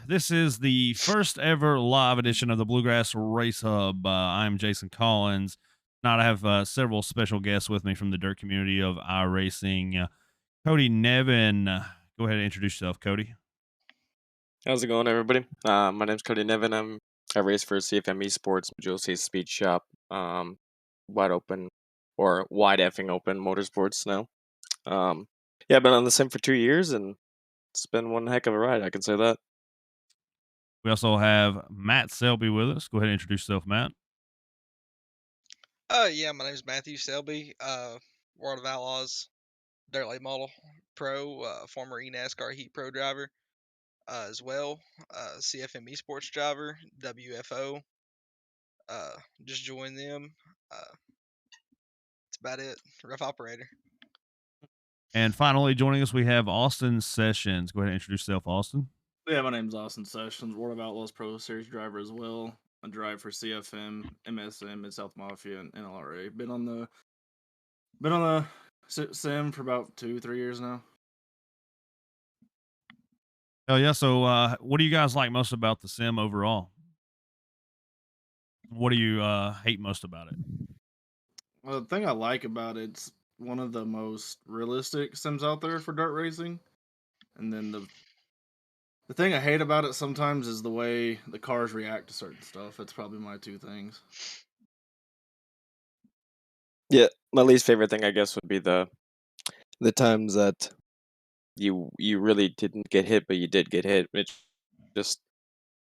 This is the first ever live edition of the Bluegrass Race Hub. I'm Jason Collins. Now I have several special guests with me from the dirt community of iRacing. Cody Nevin, go ahead and introduce yourself, Cody. How's it going, everybody? My name's Cody Nevin. I race for CFM Esports, Jose Speed Shop, wide open or wide effing open motorsports now. Yeah, I've been on the sim for 2 years, and it's been one heck of a ride. I can say that. We also have Matt Selby with us. Go ahead and introduce yourself, Matt. Yeah, my name's Matthew Selby, World of Outlaws, Dirt Late Model Pro, former eNASCAR Heat Pro driver, as well, CFM Esports driver, WFO, just joined them. Uh, that's about it. Rough operator. And finally, joining us, we have Austin Sessions. Go ahead and introduce yourself, Austin. Yeah, my name's Austin Sessions, World of Outlaws Pro Series driver as well. I drive for CFM, MSM, Mid South Mafia, and NLRA. Been on the sim for about 2-3 years now. Oh yeah. So, what do you guys like most about the sim overall? What do you hate most about it? Well, the thing I like about it's one of the most realistic sims out there for dirt racing. And then the thing I hate about it sometimes is the way the cars react to certain stuff. It's probably my two things. Yeah, my least favorite thing, I guess, would be the times that you really didn't get hit, but you did get hit. It's just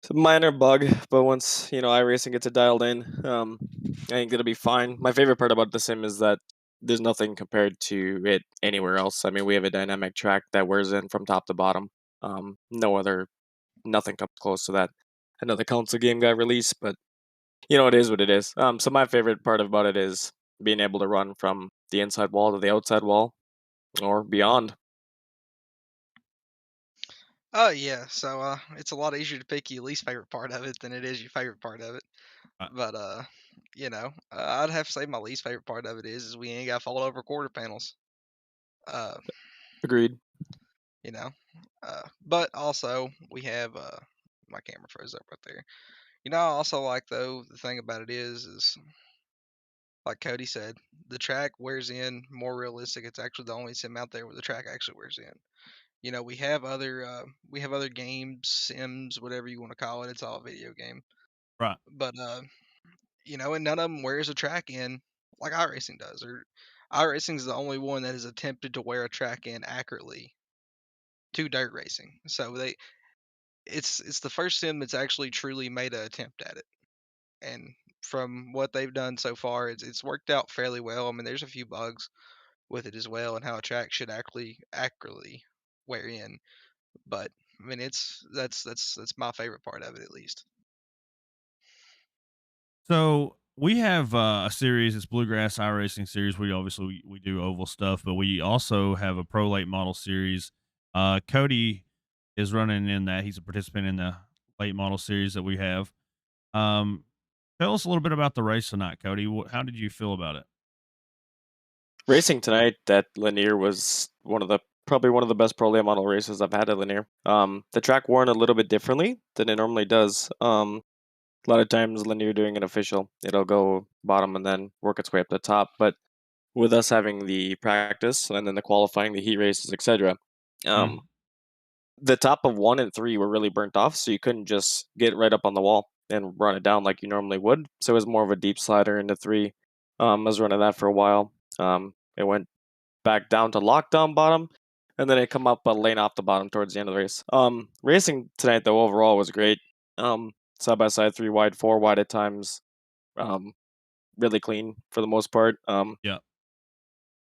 a minor bug, but once iRacing gets it dialed in, I think it'll be fine. My favorite part about the sim is that there's nothing compared to it anywhere else. I mean, we have a dynamic track that wears in from top to bottom. Nothing comes close to that. I know the console game got released, but it is what it is. So my favorite part about it is being able to run from the inside wall to the outside wall or beyond. Oh yeah, so it's a lot easier to pick your least favorite part of it than it is your favorite part of it. Uh, But I'd have to say my least favorite part of it is we ain't got fold over quarter panels. Uh, Agreed. you know. But also we have my camera froze up right there. I also like though the thing about it is like Cody said, the track wears in more realistic. It's actually the only sim out there where the track actually wears in. We have other games, sims, whatever you want to call it. It's all a video game, right. but and none of them wears a track in like iRacing does. Or iRacing is the only one that has attempted to wear a track in accurately to dirt racing. So it's the first sim that's actually truly made an attempt at it. And from what they've done so far, it's worked out fairly well. I mean, there's a few bugs with it as well, and how a track should actually accurately wear in. But I mean, that's my favorite part of it, at least. So we have a series, it's Bluegrass iRacing series. We do oval stuff, but we also have a pro late model series. Cody is running in that. He's a participant in the late model series that we have. Um, Tell us a little bit about the race tonight, Cody. How did you feel about it? Racing tonight at Lanier was probably one of the best pro late model races I've had at Lanier. The track worn a little bit differently than it normally does. A lot of times Lanier doing an official, it'll go bottom and then work its way up the top. But with us having the practice and then the qualifying, the heat races, etc., Mm. the top of 1 and 3 were really burnt off, so you couldn't just get right up on the wall and run it down like you normally would. So it was more of a deep slider into 3. I was running that for a while. It went back down to lockdown bottom, and then it come up a lane off the bottom towards the end of the race. Racing tonight though overall was great. Side by side, 3 wide, 4 wide at times. Really clean for the most part. Yeah.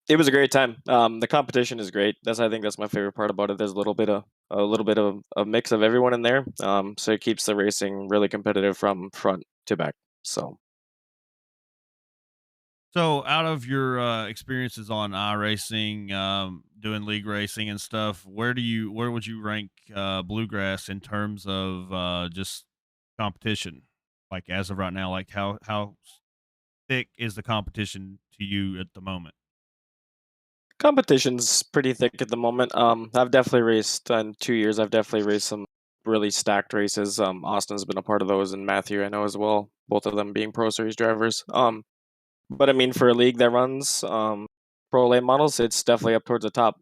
It was a great time. The competition is great. I think that's my favorite part about it. There's a little bit of a mix of everyone in there. So it keeps the racing really competitive from front to back. So So, out of your experiences on iRacing, doing league racing and stuff, where would you rank Bluegrass in terms of just competition? Like as of right now, like how thick is the competition to you at the moment? competition's pretty thick at the moment. I've definitely raced in 2 years. I've definitely raced some really stacked races. Austin's been a part of those, and Matthew I know as well. Both of them being Pro Series drivers. But I mean, for a league that runs pro late models, it's definitely up towards the top.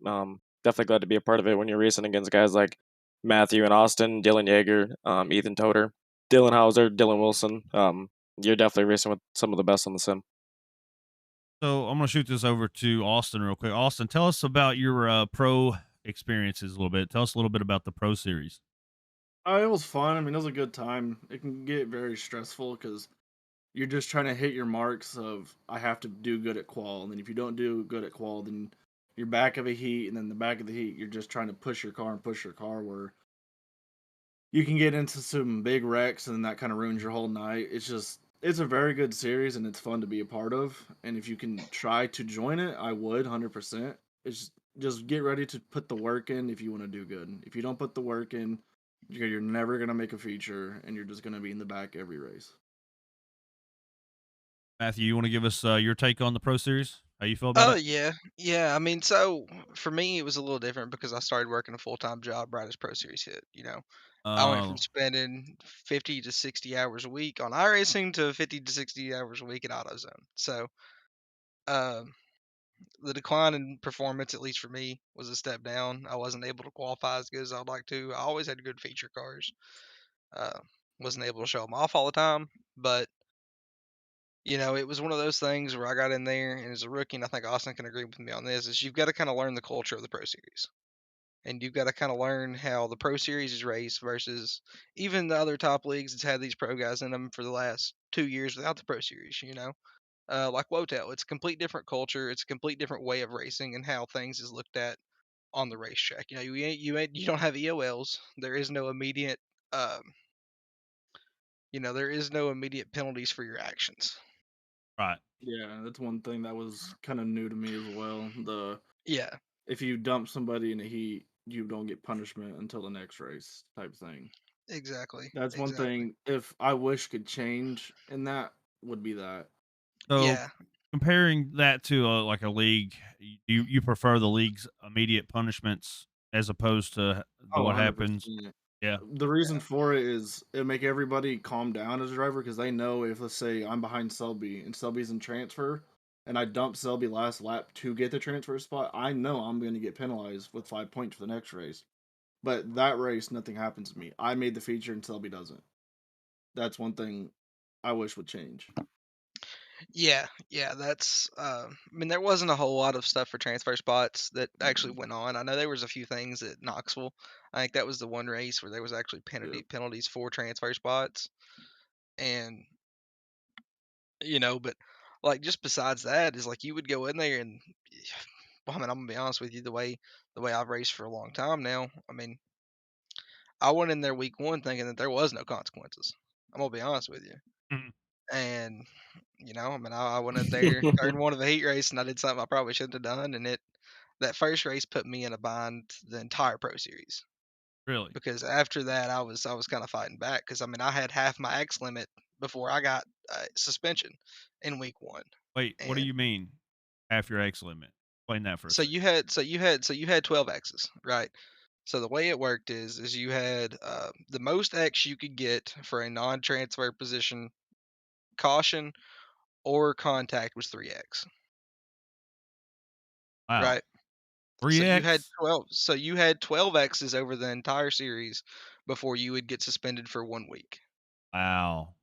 Definitely glad to be a part of it when you're racing against guys like Matthew and Austin, Dylan Yeager, Ethan Toter, Dylan Hauser, Dylan Wilson. You're definitely racing with some of the best on the sim. So I'm gonna shoot this over to Austin real quick. Austin, tell us about your pro experiences a little bit. Tell us a little bit about the pro series. It was fun. I mean, it was a good time. It can get very stressful because you're just trying to hit your marks of I have to do good at qual, and then if you don't do good at qual, then you're back of a heat, and then the back of the heat, you're just trying to push your car and push your car where you can get into some big wrecks, and that kind of ruins your whole night. It's a very good series, and it's fun to be a part of. And if you can try to join it, I would 100%. It's just get ready to put the work in if you want to do good. If you don't put the work in, you're never gonna make a feature, and you're just gonna be in the back every race. Matthew, you want to give us your take on the pro series? How you feel about Oh it? yeah. I mean, so for me, it was a little different because I started working a full-time job right as Pro Series hit. I went from Oh, spending 50 to 60 hours a week on iRacing to 50 to 60 hours a week in AutoZone. So um, the decline in performance, at least for me, was a step down. I wasn't able to qualify as good as I'd like to. I always had good feature cars. Uh, wasn't able to show them off all the time, but it was one of those things where I got in there, and as a rookie, and I think Austin can agree with me on this, is you've got to kind of learn the culture of the Pro Series. And you've got to kind of learn how the Pro Series is raced versus even the other top leagues that's had these pro guys in them for the last 2 years without the Pro Series. Like Wotel, it's a complete different culture. It's a complete different way of racing and how things is looked at on the racetrack. You don't have EOLs. There is no immediate, um, there is no immediate penalties for your actions. right. Yeah, that's one thing that was kind of new to me as well. The Yeah, If you dump somebody in a heat, you don't get punishment until the next race type thing. exactly, That's one exactly. thing if I wish could change in that would be that. So Yeah, comparing that to like a league, you prefer the league's immediate punishments as opposed to Oh, what happens? 100%. Yeah. The reason for it is it make everybody calm down as a driver because they know if let's say I'm behind Selby and Selby's in transfer and I dump Selby last lap to get the transfer spot, I know I'm going to get penalized with 5 points for the next race. But that race, nothing happens to me. I made the feature and Selby doesn't. That's one thing I wish would change. yeah. That's. I mean, there wasn't a whole lot of stuff for transfer spots that actually went on. I know there was a few things at Knoxville. I think that was the one race where there was actually Yep. penalties for transfer spots, and but like just besides that is like you would go in there and, well, I mean, I'm gonna be honest with you, the way I've raced for a long time now. I mean, I went in there week one thinking that there was no consequences. I'm gonna be honest with you, Mhm. and I mean, I went in there turn one of a heat race, and I did something I probably shouldn't have done, and that first race put me in a bind the entire Pro Series Really? because after that I was kind of fighting back because I mean I had half my X limit before I got suspension in week one, Wait, what do and you mean half your X limit? Explain that for a so second. you had 12 X's, right? So the way it worked is you had the most X you could get for a non-transfer position, caution or contact was 3X, Wow. right? So you had 3X? 12 so you had 12 X's over the entire series before you would get suspended for 1 week. Wow.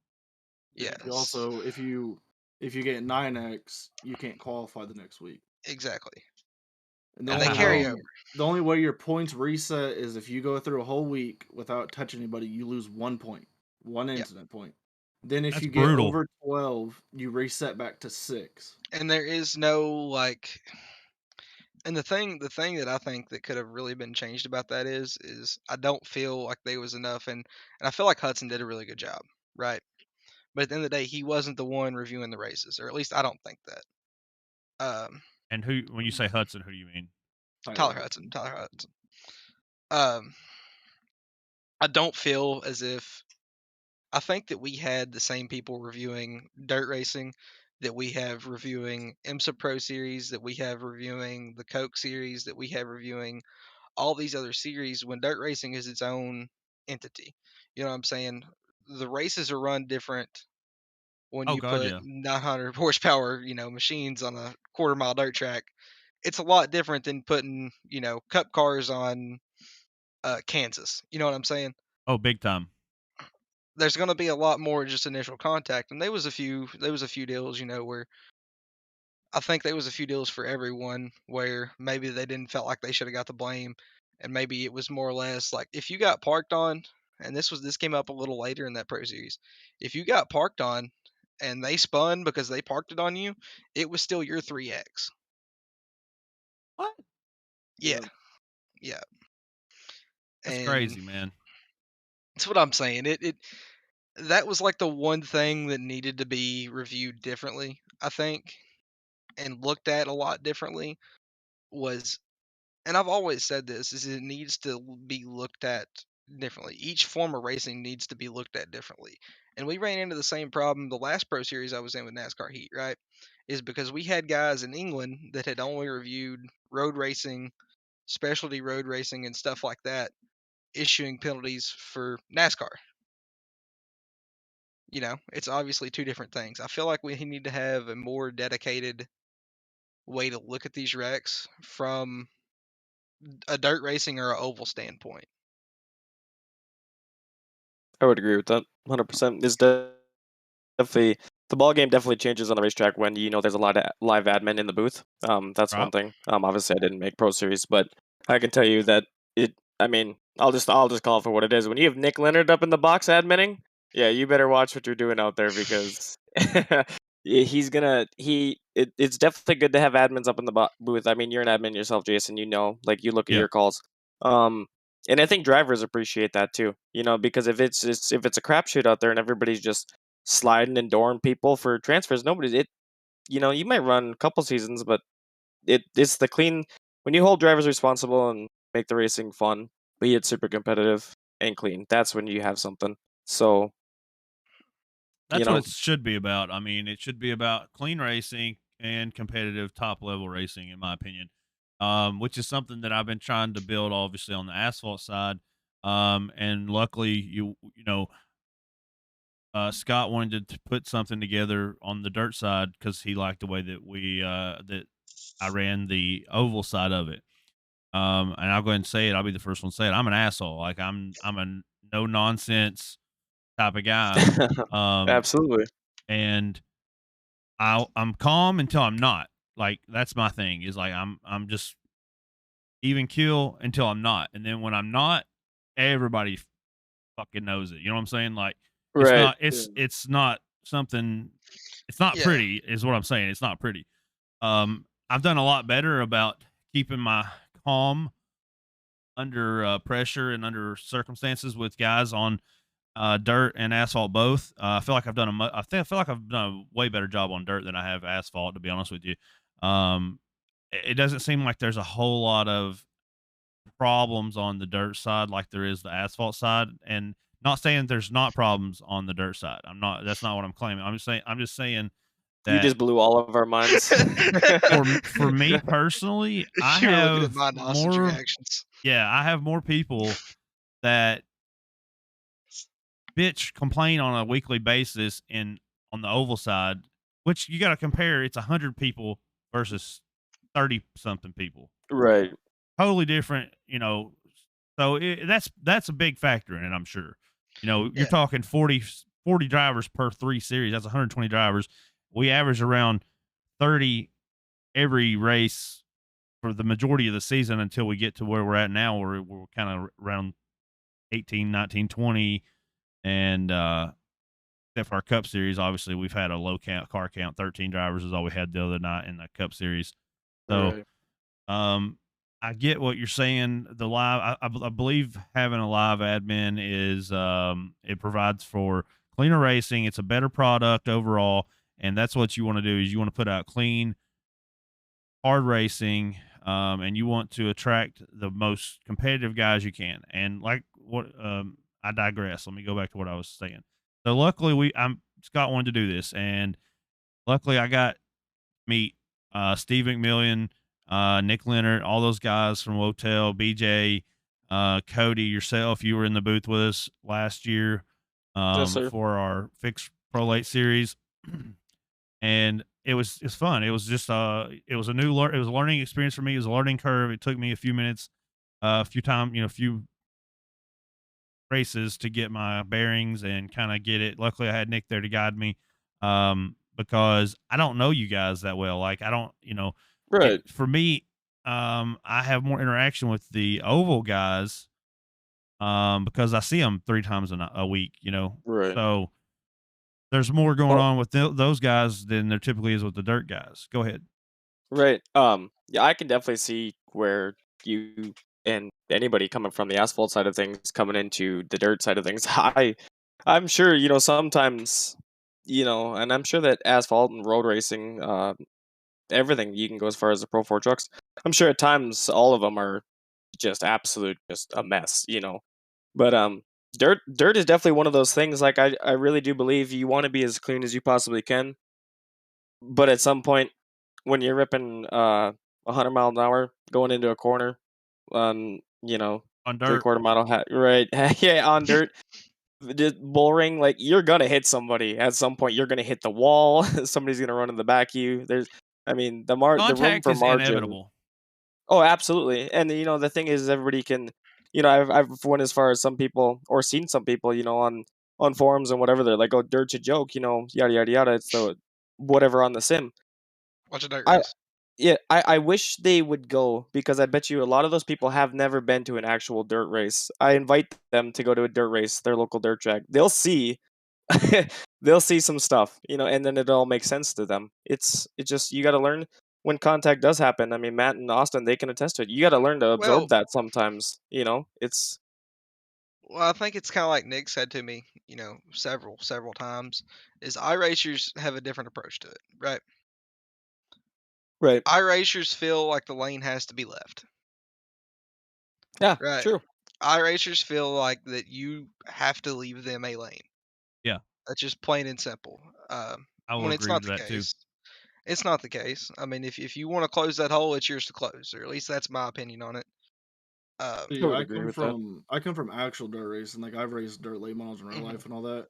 You Yes. also, if you get 9x, you can't qualify the next week. Exactly. And And they carry Wow. over. the only way your points reset is if you go through a whole week without touching anybody, you lose 1 point, one Yep. incident point. Then if That's you get brutal. over 12, you reset back to 6. And there is no like and the thing that I think that could have really been changed about that is I don't feel like there was enough and I feel like Hudson did a really good job, right? But at the end of the day, he wasn't the one reviewing the races, or at least I don't think that. Um, And who when you say Hudson, who do you mean? Tyler Tyler Hudson, Hudson. Tyler Hudson. Um, I don't feel as if I think that we had the same people reviewing dirt racing that we have reviewing IMSA Pro Series, that we have reviewing the Coke Series, that we have reviewing all these other series when dirt racing is its own entity. You know what I'm saying? The races are run different when Oh you God, put yeah. 900 horsepower, machines on a quarter-mile dirt track. It's a lot different than putting, cup cars on Kansas. You know what I'm saying? Oh, big time. There's going to be a lot more just initial contact, and there was a few deals, where I think there was a few deals for everyone where maybe they didn't felt like they should have got the blame, and maybe it was more or less like if you got parked on, and this came up a little later in that Pro Series, if you got parked on and they spun because they parked it on you, it was still your 3X. What? Yeah, Yep. yeah, That's and crazy, man. that's what I'm saying. It that was like the one thing that needed to be reviewed differently, I think, and looked at a lot differently was, and I've always said this, is it needs to be looked at differently. Each form of racing needs to be looked at differently. And we ran into the same problem the last Pro Series I was in with NASCAR Heat, right? Is because we had guys in England that had only reviewed road racing, specialty road racing, and stuff like that, issuing penalties for NASCAR. It's obviously two different things. I feel like we need to have a more dedicated way to look at these wrecks from a dirt racing or an oval standpoint. I would agree with that 100%. It's definitely the ball game definitely changes on the racetrack when there's a lot of live admin in the booth. That's Right. one thing. Obviously I didn't make Pro Series, but I can tell you that it. I mean, I'll just call it for what it is. When you have Nick Leonard up in the box adminning, yeah, you better watch what you're doing out there because he's gonna he. It's definitely good to have admins up in the booth. I mean, you're an admin yourself, Jason. Like you look at Yeah. your calls. And I think drivers appreciate that too. Because if it's a crapshoot out there and everybody's just sliding and dooring people for transfers, nobody's it. You might run a couple seasons, but it's the clean when you hold drivers responsible and make the racing fun, be it super competitive and clean. That's when you have something. So you That's what know, it should be about. I mean, it should be about clean racing and competitive top level racing, in my opinion. Which is something that I've been trying to build, obviously, on the asphalt side. And luckily, Scott wanted to put something together on the dirt side because he liked the way that that I ran the oval side of it. And I'll go ahead and say it. I'll be the first one to say it. I'm an asshole. Like I'm a no nonsense type of guy. Um, absolutely. and I'm calm until I'm not. Like that's my thing. Is like I'm just even keel until I'm not, and then when I'm not, everybody fucking knows it. You know what I'm saying? Like it's Right. not it's not something. It's not Yeah, pretty, is what I'm saying. It's not pretty. I've done a lot better about keeping my calm under pressure and under circumstances with guys on dirt and asphalt both. I feel like I've done I feel like I've done a way better job on dirt than I have asphalt, to be honest with you. It doesn't seem like there's a whole lot of problems on the dirt side like there is the asphalt side, and not saying there's not problems on the dirt side. I'm not. That's not what I'm claiming. I'm just saying You that just blew all of our minds. for me personally, I you were looking at have my hostage more. reactions. Yeah, I have more people that bitch complain on a weekly basis in on the oval side, which you got to compare. It's 100 people versus 30 something people. Right. Totally different, So that's a big factor in it, I'm sure. You're Yeah, talking 40 drivers per 3 series. That's 120 drivers. We average around 30 every race for the majority of the season until we get to where we're at now, where we're kind of around 18, 19, 20. And except for our Cup Series, obviously we've had a low car count. 13 drivers is all we had the other night in the Cup Series. So, Right. I get what you're saying. The live, I believe having a live admin is it provides for cleaner racing. It's a better product overall, and that's what you want to do. Is you want to put out clean, hard racing, and you want to attract the most competitive guys you can. And like what, I digress. Let me go back to what I was saying. So luckily, Scott wanted to do this, and luckily I got to meet Steve McMillian, Nick Leonard, all those guys from Wotel, BJ, Cody, yourself, you were in the booth with us last year Yes, sir. for our fixed pro late series, and it's fun. It was just it was a it was a learning experience for me. It was a learning curve. It took me a few minutes, a few time, a few races to get my bearings and kind of get it. Luckily, I had Nick there to guide me, because I don't know you guys that well. Like I don't, Right. for me, I have more interaction with the oval guys, because I see them 3 times a week. Right. So there's more going Well, on with those guys than there typically is with the dirt guys. Go ahead. right. Yeah, I can definitely see where you and anybody coming from the asphalt side of things coming into the dirt side of things. I'm sure, sometimes, and I'm sure that asphalt and road racing, everything you can go as far as the Pro 4 trucks. I'm sure at times all of them are just just a mess. But dirt is definitely one of those things. Like I really do believe you want to be as clean as you possibly can, but at some point when you're ripping 100 miles an hour going into a corner on On three dirt. quarter mile right yeah on dirt, just bullring, like you're gonna hit somebody at some point. You're gonna hit the wall. Somebody's gonna run in the back of you. I mean, the room Contact for is margin. inevitable. Oh, absolutely. And the thing is, everybody can. I've went as far as some people, or seen some people, on forums and whatever. They're like, "Oh, dirt's a joke," yada yada yada. It's the whatever on the sim. Watch a dirt I race. Yeah, I wish they would go, because I bet you a lot of those people have never been to an actual dirt race. I invite them to go to a dirt race, their local dirt track. They'll see, they'll see some stuff, and then it all makes sense to them. It just you got to learn when contact does happen. I mean, Matt and Austin, they can attest to it. You got to learn to absorb Well, that sometimes. It's I think it's kind of like Nick said to me, several times, is iRacers have a different approach to it, right? right. iRacers feel like the lane has to be left, Yeah, right? true. iRacers feel like that you have to leave them a lane. Yeah, That's just plain and simple. I will When it's agree not to the that too. case, it's not the case. I mean, if you want to close that hole, it's yours to close, or at least that's my opinion on it. I See, would I agree come with that. from I come from actual dirt racing. Like I've raced dirt late models in real Mhm. life and all that.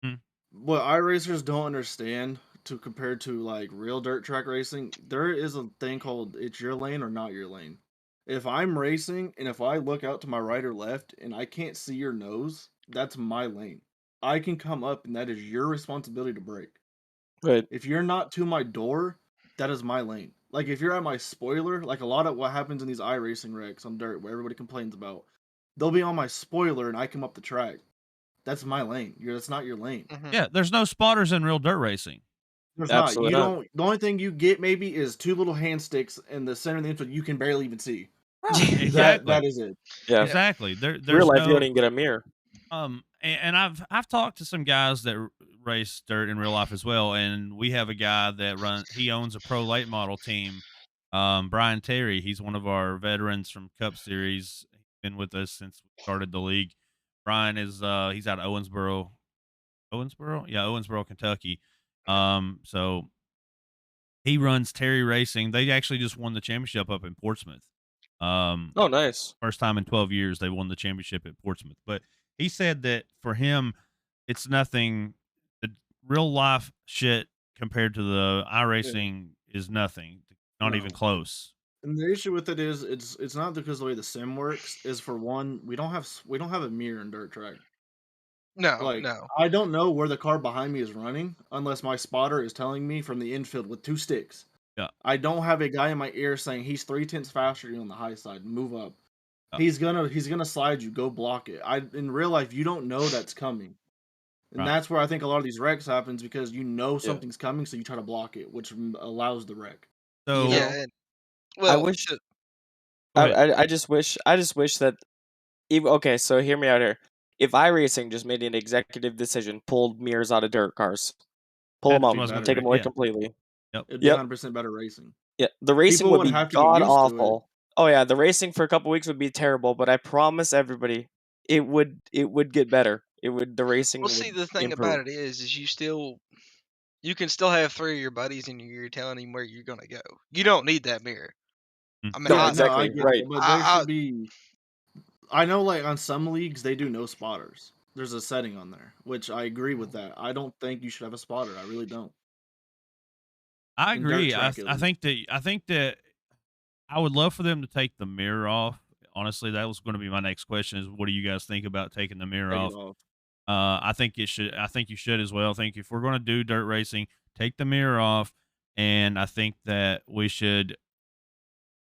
Mm. What iRacers don't understand to compare to like real dirt track racing, there is a thing called it's your lane or not your lane. If I'm racing and if I look out to my right or left and I can't see your nose, that's my lane. I can come up and that is your responsibility to brake. Right. If you're not to my door, that is my lane. Like if you're at my spoiler, like a lot of what happens in these iRacing wrecks on dirt where everybody complains about, they'll be on my spoiler and I come up the track. That's my lane. That's not your lane. Mhm. Yeah, there's no spotters in real dirt racing. There's not. You Absolutely not. don't. The only thing you get maybe is two little hand sticks in the center of the infield. You can barely even see. Right. That Exactly. is it. Yeah. Yeah. Exactly. Real There's life, you don't no even get a mirror. and I've talked to some guys that race dirt in real life as well, and we have a guy that he owns a pro late model team. Brian Terry, he's one of our veterans from Cup Series. He's been with us since we started the league. Brian is he's out of Owensboro, Kentucky. So he runs Terry Racing. They actually just won the championship up in Portsmouth. Um, Oh, nice. First time in 12 years they won the championship at Portsmouth. But he said that for him, it's nothing. The real life shit compared to the Yeah. iRacing is nothing, not even No. close. And the issue with it is it's not because the way the sim works is for one we don't have a mirror in dirt track. No, Like no. I don't know where the car behind me is running unless my spotter is telling me from the infield with two sticks. Yeah. I don't have a guy in my ear saying he's 3/10 faster than you on the high side. Move up. Yeah. He's gonna slide you. Go block it. In real life you don't know that's coming. And Right. that's where I think a lot of these wrecks happens because you know Yeah. something's coming, so you try to block it, which allows the wreck. So Yeah, and I well, wish. to, go ahead. I just wish that. Even, okay, so hear me out here. If iRacing just made an executive decision, pulled mirrors out of dirt cars, pull them That's It'd out, be what I was going better. take to them say. away Yeah. completely. Yep. It'd be Yep. 100% better racing. Yeah, the racing People would would be have to get god used to it. awful. Oh yeah, the racing for a couple weeks would be terrible, but I promise everybody, it would get better. The well, racing see, would the thing improve. about it is you can still have three of your buddies in your ear telling him where you're gonna go. You don't need that mirror. Mm. I mean, No, Yeah, no, I exactly get right. that, but there I should be I know, like, on some leagues, they do no spotters. There's a setting on there, which I agree with that. I don't think you should have a spotter. I really don't. I In dirt agree. track, at I least. think that I would love for them to take the mirror off. Honestly, that was going to be my next question. Is what do you guys think about taking the mirror Take it off? off. I think it should. I think you should as well. I think if we're going to do dirt racing, take the mirror off, and I think that we should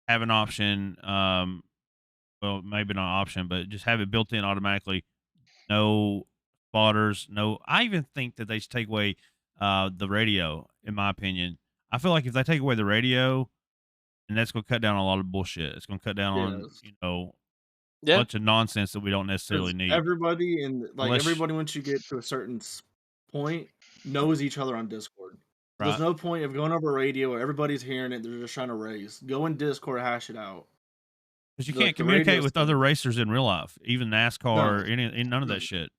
have an option. Well, maybe not an option, but just have it built in automatically. No spotters. No. I even think that they should take away the radio. In my opinion, I feel like if they take away the radio, and that's going to cut down on a lot of bullshit. It's going to cut down on Yes. a Yeah. bunch of nonsense that we don't necessarily Because need. everybody Unless everybody, once you get to a certain point, knows each other on Discord. There's right. no point of going over radio where everybody's hearing it. They're just trying to race. Go in Discord, hash it out. Because you Like can't the radio communicate with stuff. other racers in real life, even NASCAR, No, any none of no, that shit.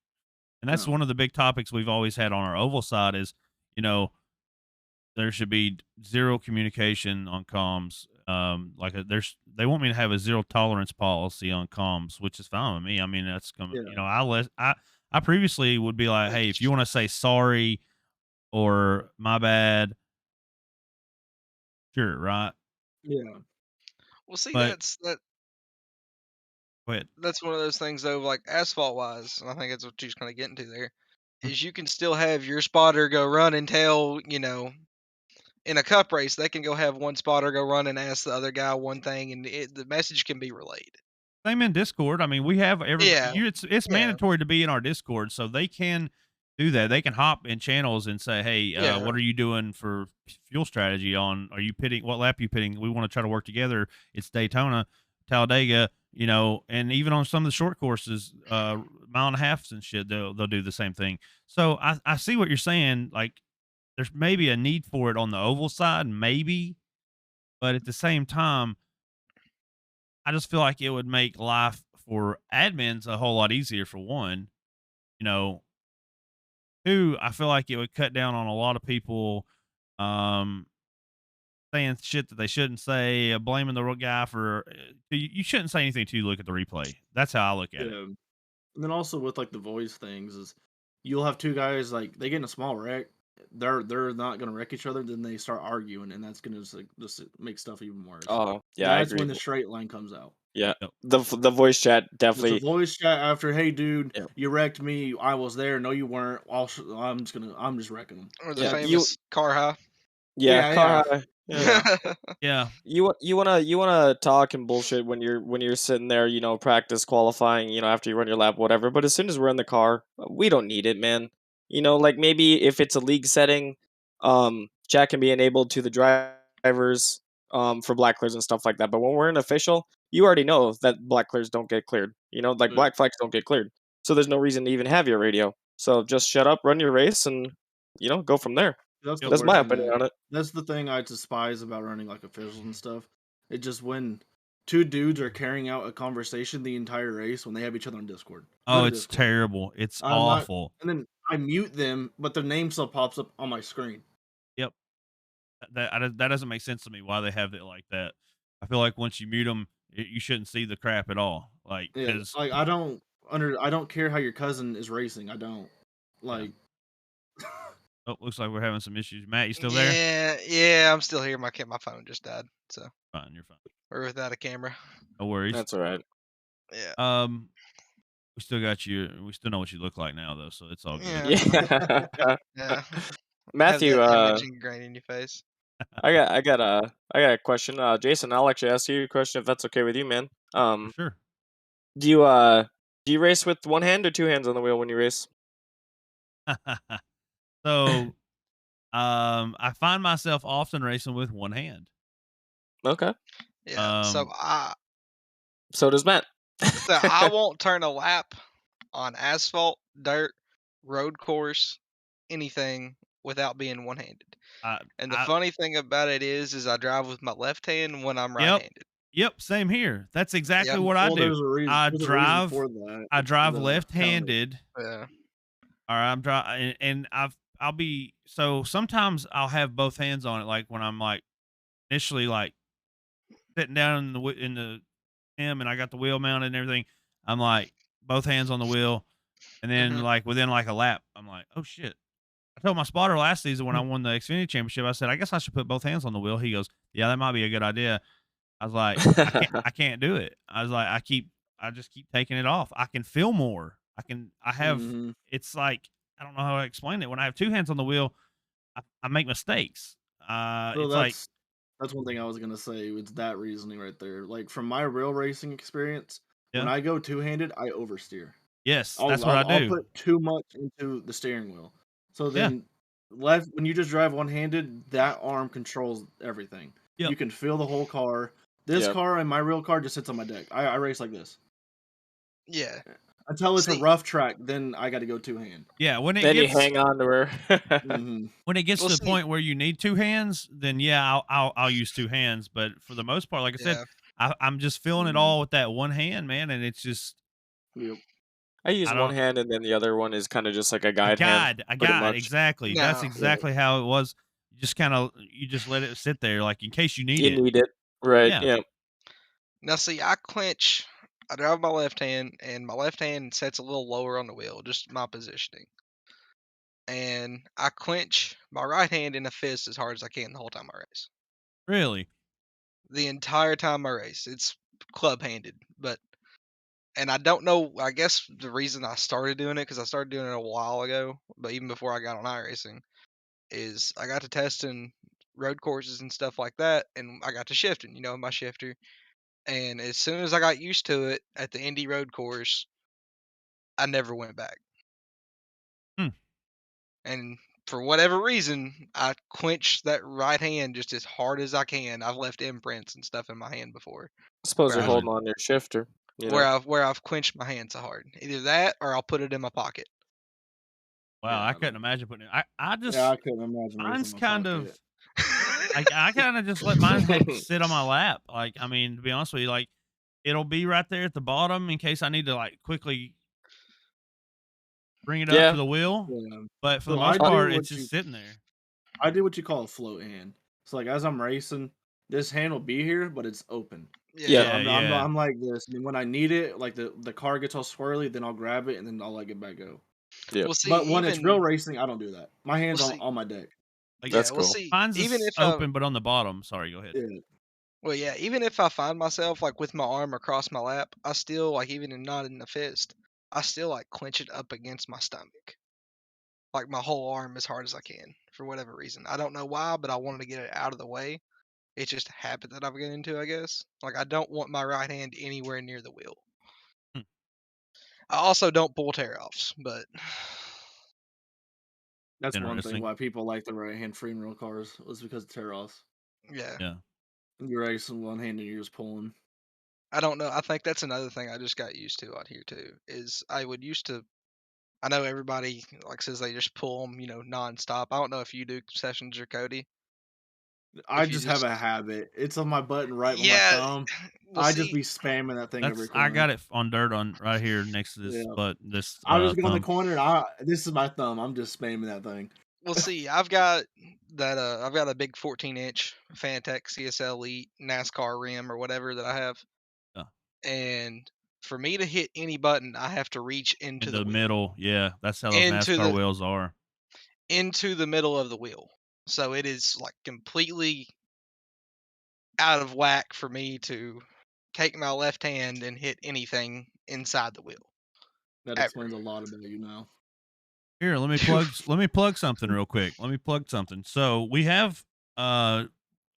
And that's no. one of the big topics we've always had on our oval side is, you know, there should be zero communication on comms. They want me to have a zero tolerance policy on comms, which is fine with me. I mean, that's gonna, Yeah, I previously would be like, hey, if you want to say sorry or my bad, sure, right? yeah, Well, see, But go ahead. that's one of those things though, like asphalt wise, and I think that's what you're kind of getting to there. Is you can still have your spotter go run and tell, in a cup race, they can go have one spotter go run and ask the other guy one thing, and the message can be relayed. Same in Discord. I mean, we have everybody. Yeah, It's yeah, mandatory to be in our Discord, so they can do that. They can hop in channels and say, "Hey, yeah. what are you doing for fuel strategy? On are you pitting? What lap you pitting? We want to try to work together. It's Daytona, Talladega, and even on some of the short courses, mile and a halfs and shit, they'll do the same thing. So I see what you're saying. Like, there's maybe a need for it on the oval side, maybe, but at the same time I just feel like it would make life for admins a whole lot easier for one. You know, two, I feel like it would cut down on a lot of people um saying shit that they shouldn't say, blaming the guy for you shouldn't say anything till you look at the replay. That's how I look at it. yeah. And then also with like the voice things is you'll have two guys like they get in a small wreck. They're not gonna wreck each other. Then they start arguing, and that's gonna just make stuff even worse. Oh, yeah, I That's agree. when the straight line comes out. Yeah, Yep. the voice chat It's a definitely. voice chat after, "Hey, dude, Yeah, you wrecked me. I was there. No, you weren't. I'm just wrecking them." Or the yeah, Like, famous car high. yeah, yeah, yeah, car high. Yeah. yeah, Yeah. You wanna talk and bullshit when you're sitting there, practice qualifying, after you run your lap, whatever. But as soon as we're in the car, we don't need it, man. Like maybe if it's a league setting, chat can be enabled to the drivers, for black clears and stuff like that. But when we're in official, you already know that black clears don't get cleared. Like yeah. black flags don't get cleared. So there's no reason to even have your radio. So just shut up, run your race, and go from there. That's the Yep. That's worst my thing opinion that. on it. That's the thing I despise about running like officials and stuff. It just when two dudes are carrying out a conversation the entire race when they have each other on Discord. Oh, Run a it's Discord. terrible. It's I'm not, awful. and then I mute them, but their name still pops up on my screen. Yep. That doesn't make sense to me why they have it like that. I feel like once you mute them, you shouldn't see the crap at all. Like, Yeah, because like I don't care how your cousin is racing. I don't yeah. like. Oh, looks like we're having some issues. Matt, you still there? Yeah, I'm still here. My phone just died, so Fine, you're fine. we're without a camera. No worries. That's all right. Yeah, We still got you. We still know what you look like now, though, so it's all good. yeah, Yeah. yeah. Have Matthew, that image ingrained in your face. I got a question. Jason, I'll actually ask you a question if that's okay with you, man. For sure. Do you race with one hand or two hands on the wheel when you race? So, I find myself often racing with one hand. Okay. Yeah. So Um, So does Matt. I won't turn a lap on asphalt, dirt, road course, anything without being one-handed. I, And the I, funny thing about it is I drive with my left hand when I'm yep, right-handed. yep, same here. That's exactly Yep. what I Well, do. there's a reason. I There's a reason drive, for that. I It's drive the left-handed. Yeah. Or I'm driving, and I'll be so sometimes I'll have both hands on it, like when I'm like initially like sitting down in the him and I got the wheel mounted and everything. I'm like both hands on the wheel, and then Mhm. like within like a lap, I'm like, oh shit. I told my spotter last season when I won the Xfinity Championship, I said, I guess I should put both hands on the wheel. He goes, yeah, that might be a good idea. I was like, I can't do it. I was like, I just keep taking it off. I can feel more. Mm-hmm. It's like, I don't know how to explain it. When I have two hands on the wheel, I make mistakes. So It's like, that's one thing I was gonna say. It's that reasoning right there. Like from my real racing experience, when yeah, I go two-handed, I oversteer. yes, I'll that's what I'll, I I'll do. put too much into the steering wheel. So Yeah, then left when you just drive one-handed, that arm controls everything. yep, You can feel the whole car. This Yep. car and my real car just sits on my deck. I race like this. Yeah. Until it's a See, rough track, then I got to go two-hand. yeah. Then you hang on to her. Mm-hmm. When it gets well, to the see, point where you need two hands, then yeah, I'll use two hands. But for the most part, like I said, yeah. I'm just feeling it Mm-hmm. all with that one hand, man, and it's just Yep. I use I one don't hand, and then the other one is kind of just like a guide hand, a pretty guide, much. exactly. That's No. Yeah. exactly how it was. You just let it sit there, like in case you need You it. need it. Right. Yeah, Yeah. Now, see, I clinch. I drive my left hand, and my left hand sets a little lower on the wheel, just my positioning. And I clinch my right hand in a fist as hard as I can the whole time I race. really. The entire time I race, it's club-handed. And I don't know. I guess the reason I started doing it, because I started doing it a while ago, but even before I got on iRacing, is I got to testing road courses and stuff like that, and I got to shifting, my shifter. And as soon as I got used to it at the Indy road course, I never went back. Hmm. And for whatever reason, I clenched that right hand just as hard as I can. I've left imprints and stuff in my hand before, I suppose where you're I've Really? holding on to your shifter. You where know. I've clenched my hand so hard. Either that, or I'll put it in my pocket. Wow, Yeah, I I couldn't don't. imagine putting it. I Yeah, I just couldn't imagine racing mine's my kind of pocket. I kind of just let mine sit on my lap. Like, I mean, to be honest with you, like it'll be right there at the bottom in case I need to like quickly bring it up to Yeah. the wheel. Yeah. But for the So I most do part, it's what just you sitting there. I do what you call a float hand. So like as I'm racing, this hand will be here, but it's open. Yeah. So Yep. Yeah. I'm like this, and then when I need it, like the car gets all swirly, then I'll grab it and then I'll let it back go. Yep. We'll see. But when it's real Even racing, I don't do that. My we'll hands see. on my deck. Like Yeah, That's we'll cool. see. mine's Even is if open, but on the bottom. Sorry, go ahead. Yeah. well, yeah, even if I find myself like with my arm across my lap, I still like even in not in the fist, I still like clench it up against my stomach, like my whole arm as hard as I can for whatever reason. I don't know why, but I wanted to get it out of the way. It's just a habit that I've gotten into, I guess. Like I don't want my right hand anywhere near the wheel. Hmm, I also don't pull tear offs, but That's one thing interesting. why people like the right hand free in real cars was because of tear offs. yeah. Yeah. You're racing one hand and you're just pulling. I don't know. I think that's another thing I just got used to out here too. Is I would used to. I know everybody like says they just pull them, nonstop. I don't know if you do Sessions or Cody. I If you just have just a habit. It's on my button right with my yeah, thumb. we'll I just see. be spamming that thing every I corner. got it on dirt on right here next to this Yeah. this I just go in the thumb. corner and this is my thumb. I'm just spamming that thing. We'll see. I've got that. I've got a big 14-inch Fantech CSL Elite NASCAR rim or whatever that I have, Yeah. and for me to hit any button, I have to reach into In the the wheel, middle. Yeah, that's how those into NASCAR the wheels are. into the middle of the wheel. So it is like completely out of whack for me to take my left hand and hit anything inside the wheel That ever. explains a lot about you now. Here, let me plug something real quick. Let me plug something. So we have guy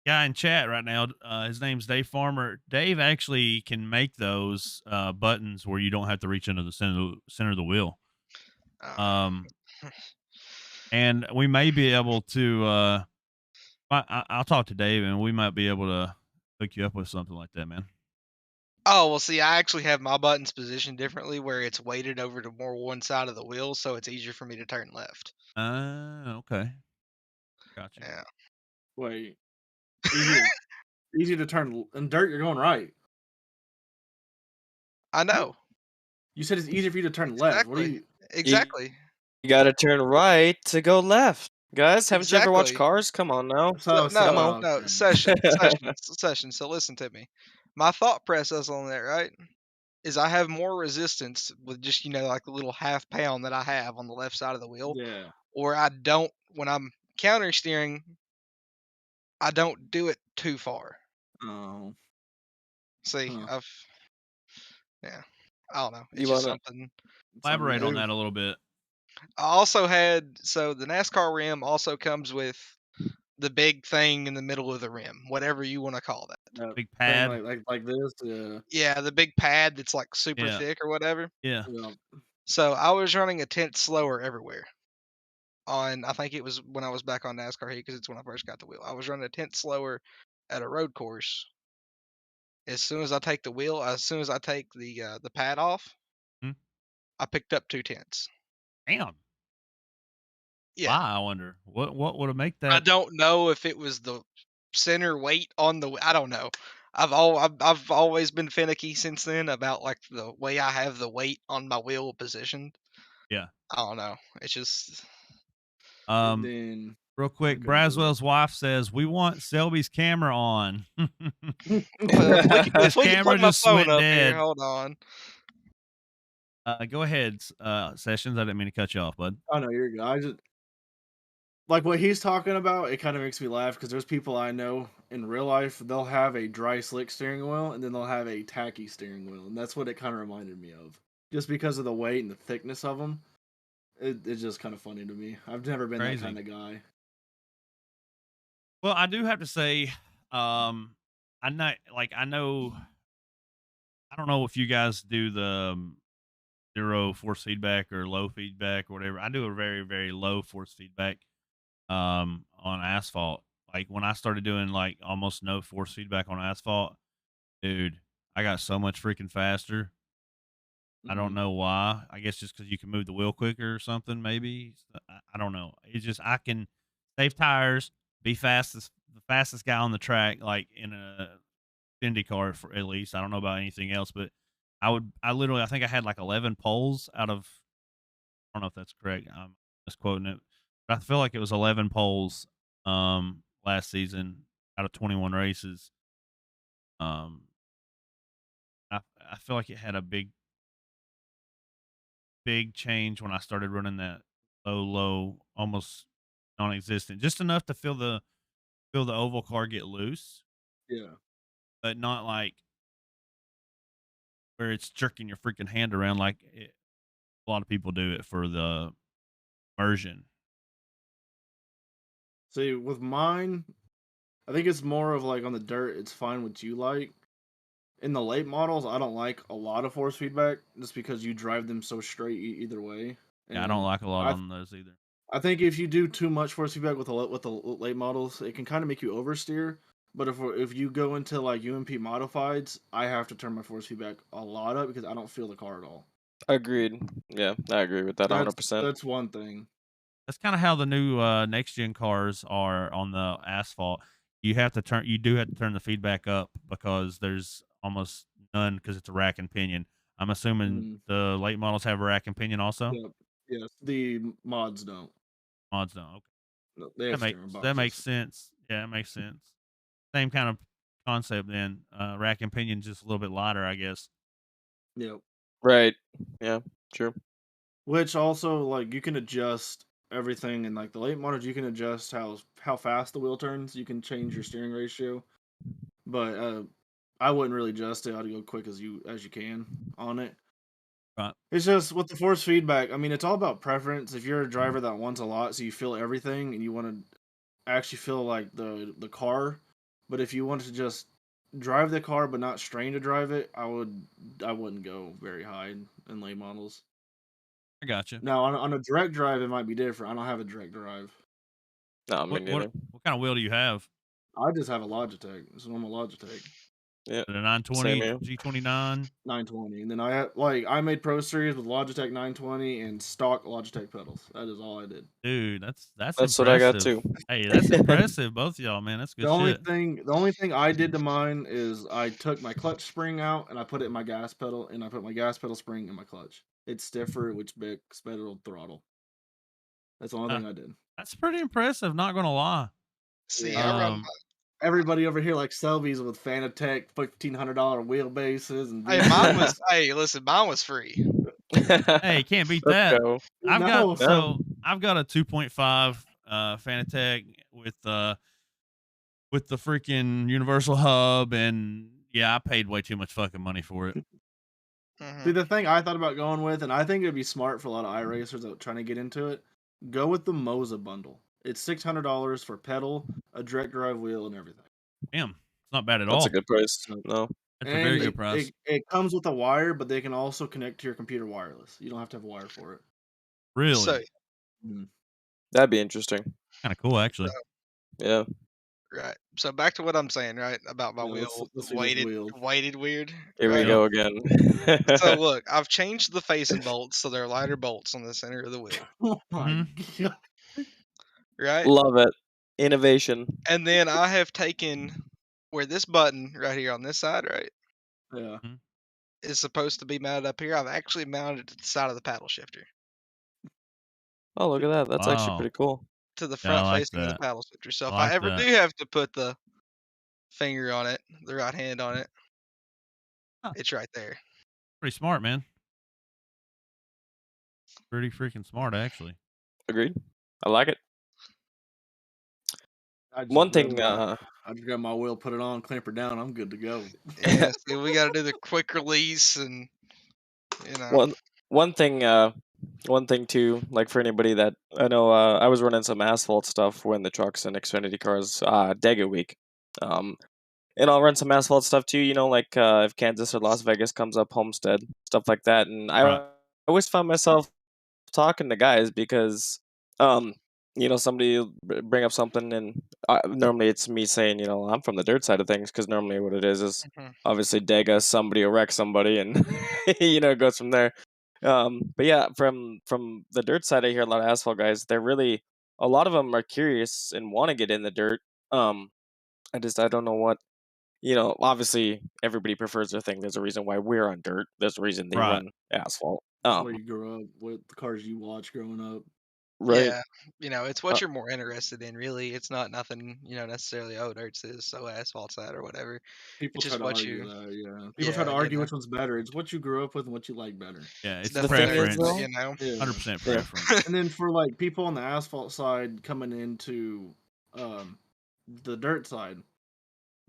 in chat right now. His name's Dave Farmer. Dave actually can make those buttons where you don't have to reach into the center of the wheel. Uh, Um, and we may be able to. I'll talk to Dave, and we might be able to hook you up with something like that, man. oh well, see, I actually have my buttons positioned differently, where it's weighted over to more one side of the wheel, so it's easier for me to turn left. Okay, got you. Yeah, Wait, easy to turn in dirt. You're going right. I know You said it's easier for you to turn left. What do exactly, you? You, exactly, you got to turn right to go left. Guys, haven't you ever watched exactly. Cars? Come on now. So Come no, on. no, Okay. session. So listen to me. My thought process on that, right? is I have more resistance with just, like the little half pound that I have on the left side of the wheel, Yeah. or I don't when I'm counter steering, I don't do it too far. Oh. See, Huh. yeah, I don't know. It's You just wanna? something. Something to Elaborate on do. that a little bit. I also had so the NASCAR rim also comes with the big thing in the middle of the rim, whatever you want to call that. That Big thing pad. like this. Yeah. Yeah, the big pad that's like super Yeah. thick or whatever. Yeah. Yeah. So I was running a tenth slower everywhere. I think it was when I was back on NASCAR heat because it's when I first got the wheel. I was running a tenth slower at a road course. As soon as I take the wheel, as soon as I take the pad off, Hmm? I picked up 2/10. Damn. Yeah, Why? I wonder what would have make I that. don't know if it was the center weight on the. I don't know. I've always been finicky since then about like the way I have the weight on my wheel positioned. Yeah. I don't know. It's just And Um. then Real I quick, couldn't do Braswell's wife says we want Selby's camera on. well, if His we can camera plug my just phone went up here, dead. hold on. Go ahead, Sessions. I didn't mean to cut you off, bud. Oh no, you're good. I just like what he's talking about. It kind of makes me laugh because there's people I know in real life. They'll have a dry slick steering wheel and then they'll have a tacky steering wheel, and that's what it kind of reminded me of. Just because of the weight and the thickness of them, it's just kind of funny to me. I've never been that kind Crazy. of guy. Well, I do have to say, I'm not like I know. I don't know if you guys do the zero force feedback or low feedback or whatever. I do a very very low force feedback on asphalt. Like when I started doing like almost no force feedback on asphalt, dude, I got so much freaking faster. I don't Mhm. know why. I guess just because you can move the wheel quicker or something. Maybe I don't know. It's just I can save tires, be the fastest guy on the track, like in a IndyCar for at least. I don't know about anything else, but I think I had like 11 poles out of. I don't know if that's correct. I'm just quoting it, but I feel like it was 11 poles last season out of 21 races. Um, I I feel like it had a big change when I started running that low, almost non-existent, just enough to feel the oval car get loose, Yeah. but not like where it's jerking your freaking hand around like a lot of people do it for the immersion. See, with mine, I think it's more of like on the dirt. It's fine what you like. In the late models, I don't like a lot of force feedback just because you drive them so straight either way. Yeah, I don't And like a lot I on those either. I think if you do too much force feedback with the late models, it can kind of make you oversteer. But if you go into like UMP modifieds, I have to turn my force feedback a lot up because I don't feel the car at all. Agreed. Yeah, I agree with that That's 100%. that's one thing. That's kind of how the new next gen cars are on the asphalt. You do have to turn the feedback up because there's almost none because it's a rack and pinion. I'm assuming Mm, the late models have a rack and pinion also. yep. Yes. The mods don't. Mods don't. Okay, No, they have steering that makes boxes. sense. Yeah, that makes sense. Same kind of concept then. Rack and pinion just a little bit lighter, I guess. Yep. Right. Yeah, true. Which also like you can adjust everything in like the late models. You can adjust how fast the wheel turns. You can change your steering ratio. But I wouldn't really adjust it. I'd go quick as you can on it. Right. It's just with the force feedback. I mean, it's all about preference. If you're a driver that wants a lot, so you feel everything, and you want to actually feel like the car, but if you want to just drive the car but not strain to drive it, I wouldn't go very high in late models. I got you. Now on a direct drive, it might be different. I don't have a direct drive. No, me neither. What kind of wheel do you have? I just have a Logitech. It's a normal Logitech. Yeah, The same 920 here. G29. 920, and then I made Pro Series with Logitech 920 and stock Logitech pedals. That is all I did. Dude, that's That's what I got impressive. too. Hey, that's impressive, both of y'all, man. That's The good only shit. thing the only thing I did to mine is I took my clutch spring out and I put it in my gas pedal, and I put my gas pedal spring in my clutch. It's stiffer, which makes better throttle. That's the only Uh, thing I did. that's pretty impressive. Not gonna lie. See, Yeah. Um, everybody over here like Selby's with Fanatec $1,500 wheelbases and Hey, mine was. VHS. Hey, listen, mine was free. Hey, can't beat Let's that. go. I've No, got I've got a 2.5 Fanatec with the freaking universal hub, and yeah, I paid way too much fucking money for it. see, the thing I thought about going with, and I think it'd be smart for a lot of iRacers that are trying to get into it, go with the Moza bundle. It's $600 for pedal, a direct drive wheel, and everything. Damn, it's not bad at That's all. a good price. No. That's a very And good price. it comes with a wire, but they can also connect to your computer wireless. You don't have to have a wire for it. Really, So That'd be interesting. kind of cool, actually. Yeah. right. So back to what I'm saying, right, about my Yeah, wheel let's see this wheel. weighted weird. Here we Right? go again. So look, I've changed the facing bolts so they're lighter bolts on the center of the wheel. Oh my god! Right? Love it. Innovation. And then I have taken where this button right here on this side, right, Yeah, is supposed to be mounted up here. I've actually mounted it to the side of the paddle shifter. Oh, look at that. That's actually Wow. pretty cool. To the Yeah, I front like facing of the that. paddle shifter. So I if like I ever that. do have to put the finger on it, the right hand on it, Huh. it's right there. Pretty smart, man. Pretty freaking smart, actually. Agreed. I like it. I just One grab thing, my, I just grab my wheel, put it on, clamp her down. I'm good to go. Yeah, see, we got to do the quick release and, you know. one thing too, like for anybody that I know, I was running some asphalt stuff when the trucks and Xfinity cars, Dega week, and I'll run some asphalt stuff too. You know, like if Kansas or Las Vegas comes up, Homestead, stuff like that, and I Right. always found myself talking to guys because, somebody will bring up something, and normally it's me saying, I'm from the dirt side of things, because normally what it is Mhm. obviously Dega, somebody will wreck somebody, and it goes from there. But yeah, from the dirt side, I hear a lot of asphalt guys. A lot of them are curious and want to get in the dirt. I don't know what. Obviously everybody prefers their thing. There's a reason why we're on dirt. There's a reason they Right. run asphalt. That's where you grew up with the cars you watched growing up. Right. Yeah, it's what you're more interested in, really. It's not nothing, necessarily, oh, dirt's this, so asphalt's that, or whatever. People It's try just to what argue you, that, yeah. People try to yeah, argue which one's better. It's what you grew up with and what you like better. Yeah, it's that's The thing is, preference. though, Yeah. 100% Yeah. preference. And then for like people on the asphalt side coming into the dirt side,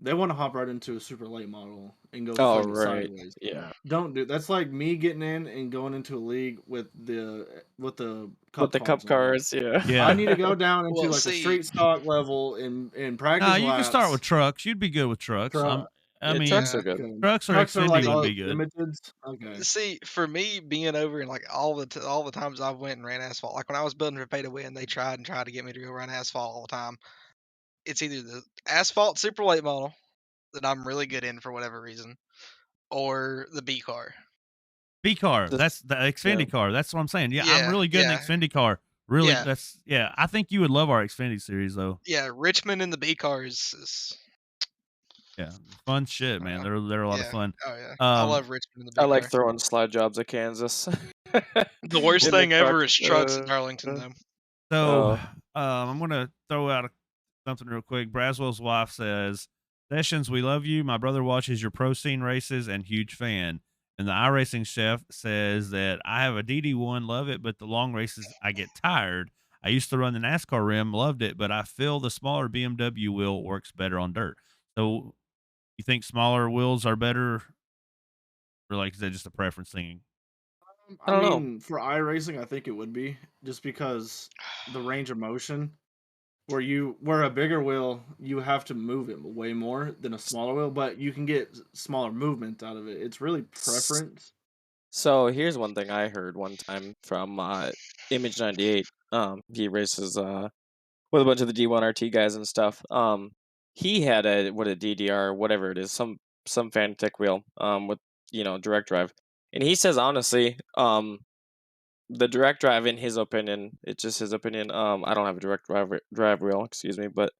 they want to hop right into a super late model and go Oh, swing it right. sideways. Yeah. Don't do that's like me getting in and going into a league with the With cup the cup cars on cars, yeah. I Yeah. need to go down into Well, like a see, straight stock level in practice Nah, you can start with laps. trucks. You'd be good with trucks. Truck, I Yeah, mean, trucks yeah. are good. okay. trucks or Trucks are Xfinity like would all be good. limiteds. Okay. See, for me, being over and like all the times I've went and ran asphalt, like when I was building for Pay to Win, they tried and tried to get me to go run asphalt all the time. It's either the asphalt super late model that I'm really good in for whatever reason, or the B car. B car. Just That's the Xfinity car. That's what I'm saying. Yeah, I'm Yeah, really good in the yeah, Xfinity car. Really, yeah, I think you would love our Xfinity series though. yeah. Richmond in the B car is Yeah, fun shit, man. uh, They're a lot of yeah, fun. oh yeah. I Um, love Richmond in the I B like car. throwing slide jobs at Kansas. The worst In the thing truck. ever is trucks in Darlington, though. so Oh, I'm gonna throw out something real quick. Braswell's wife says, "Sessions, we love you. My brother watches your pro scene races and huge fan." And the iRacing chef says that I have a DD1, love it, but the long races I get tired. I used to run the NASCAR rim, loved it, but I feel the smaller BMW wheel works better on dirt. So you think smaller wheels are better, or like is that just a preference thing? I I don't know. mean, for iRacing, I think it would be just because the range of motion, where a bigger wheel, you have to move it way more than a smaller wheel, but you can get smaller movement out of it. It's really preference. So here's one thing I heard one time from Image 98. He races with a bunch of the D1 RT guys and stuff. He had a DDR, whatever it is, some Fanatec wheel with direct drive, and he says honestly, the direct drive, in his opinion, it's just his opinion. I don't have a drive wheel, excuse me, but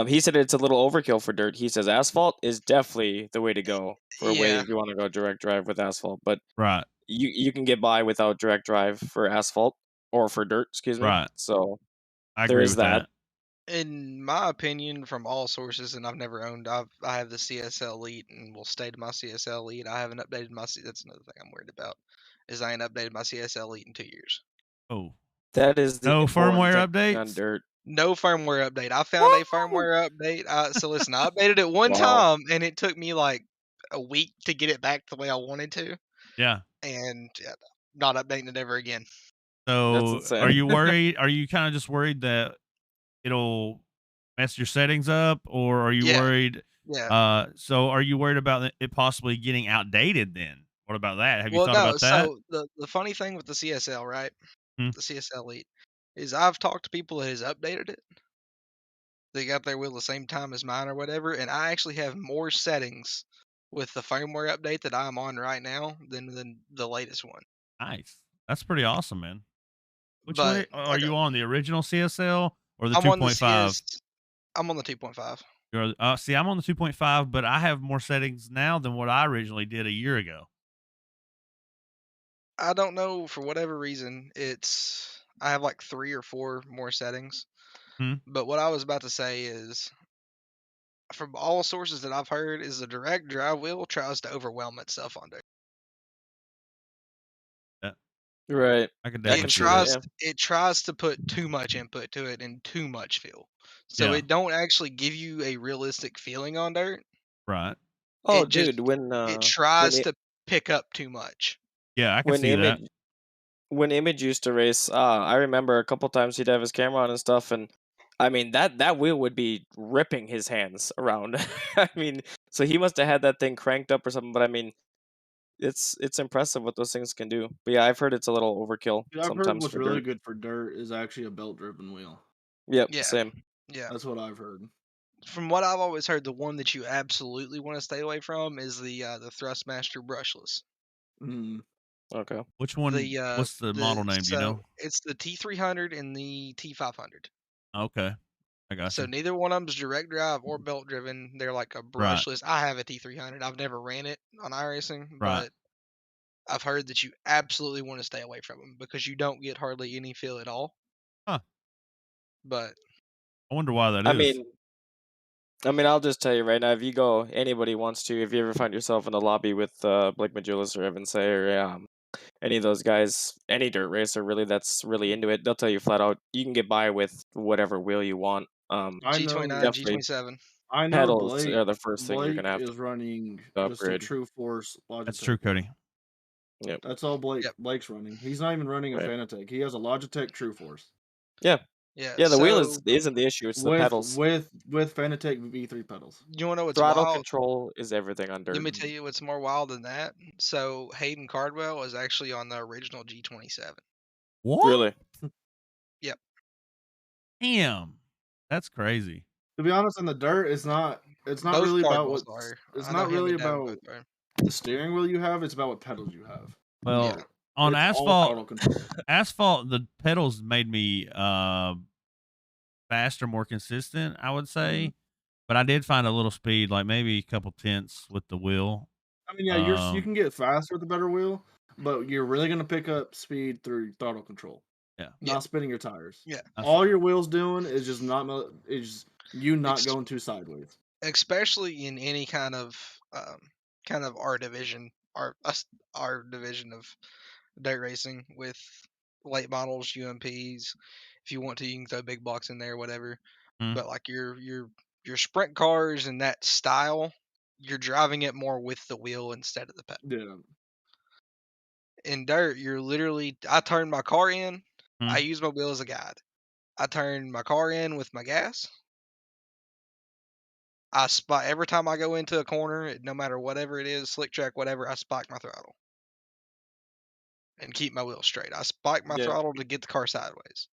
he said it's a little overkill for dirt. He says asphalt is definitely the way to go for a way Yeah, if you want to go direct drive with asphalt, but Right, you can get by without direct drive for asphalt or for dirt, excuse me. right. So I there agree is with that. that. In my opinion, from all sources, and I've never owned, I have the CSL Elite and will stay to my CSL Elite. I haven't updated my. That's another thing I'm worried about, is I ain't updated my CSL Elite in 2 years. Oh, That is the no important firmware thing on updates. dirt. No firmware update. I found a Woo! firmware update. So listen, I updated it one Wow. time, and it took me like a week to get it back the way I wanted to, Yeah. and not updating it ever again. That's So, are insane. you worried? Are you kind of just worried that it'll mess your settings up, or are you Yeah, worried? yeah. So are you worried about it possibly getting outdated? Then what about that? Have you Well, thought no. about that? So the funny thing with the CSL, right? Hmm. The CSL Elite, is I've talked to people that has updated it. They got their wheel the same time as mine or whatever, and I actually have more settings with the firmware update that I'm on right now than the latest one. Nice. That's pretty awesome, man. Which one But are like you on? The original CSL or the I'm on the 2.5? I'm on the 2.5. See, I'm on the 2.5, but I have more settings now than what I originally did a year ago. I don't know, for whatever reason, I have like 3 or 4 more settings. Hmm. But what I was about to say is, from all sources that I've heard, is the direct drive wheel tries to overwhelm itself on there. Yeah, Right. I could I It definitely can see see that. that. tries Yeah. it tries to put too much input to it and too much feel. So Yeah, it don't actually give you a realistic feeling on dirt. right. Oh, It just dude, it when tries it to pick up too much. Yeah, I could when see that. image when Image used to race, I remember a couple times he'd have his camera on and stuff, and I mean that wheel would be ripping his hands around. I mean, so he must have had that thing cranked up or something. But I mean, it's impressive what those things can do. But yeah, I've heard it's a little overkill Yeah, I've heard sometimes what's for really dirt. good for dirt is actually a belt-driven wheel. Yep, Yeah. same. Yeah. That's what I've heard. From what I've always heard, the one that you absolutely want to stay away from is the Thrustmaster brushless. Mm. Okay. Which one? What's the model name? Do you So know? it's the T300 and the T500. Okay, I got So you. neither one of them's direct drive or belt driven. They're like a Right, brushless. I have a T300. I've never ran it on iRacing, right. but I've heard that you absolutely want to stay away from them because you don't get hardly any feel at all. Huh. But I wonder why that I is. mean, I'll just tell you right now, if you go, anybody wants to, if you ever find yourself in a lobby with Blake Majulis or Evan Say or any of those guys, any dirt racer really that's really into it, they'll tell you flat out you can get by with whatever wheel you want. I G29, know Definitely G27. I know pedals Blake are the first thing you're Blake gonna have to is running just a upgrade. True Force That's Logitech true, wheel. Cody. Yep. That's all Yep. Blake's running. He's not even running a Right. Fanatec. He has a Logitech True Force Yeah. Yeah. Yeah. The wheel So isn't the issue. It's the with pedals. with Fanatec V3 pedals. you want to know what's Throttle wild? control is everything on Let dirt. me tell you what's more wild than that. So Hayden Cardwell is actually on the original G27. What? Really. Yep. Damn, that's crazy. To be honest, in the dirt, it's not Both really about Cardwells what's are. it's I know not him really and Devin about both are. the steering wheel you have. It's about what pedals you have. Yeah. Well, on It's all asphalt, throttle control. the pedals made me faster, more consistent, I would Mhm. say. But I did find a little speed, like maybe a couple tenths with the wheel. I mean, yeah, you Um, can get faster with a better wheel, but you're really gonna pick up speed through throttle control, yeah, Yeah. not spinning your tires. Yeah. that's All fine. your wheel's doing is just you not Ex- going too sideways. Especially in any kind of R division, our division of dirt racing with late models, UMPs. If you want to, you can throw big blocks in there, whatever. Mm, But like your sprint cars and that style, you're driving it more with the wheel instead of the pedal. Yeah, In dirt, you're literally I turn my car in, I mm. use my wheel as a guide. I turn my car in with my gas. I spot every time I go into a corner, no matter whatever it is, slick track, whatever, I spike my throttle and keep my wheel straight. I spike my Yeah. throttle to get the car sideways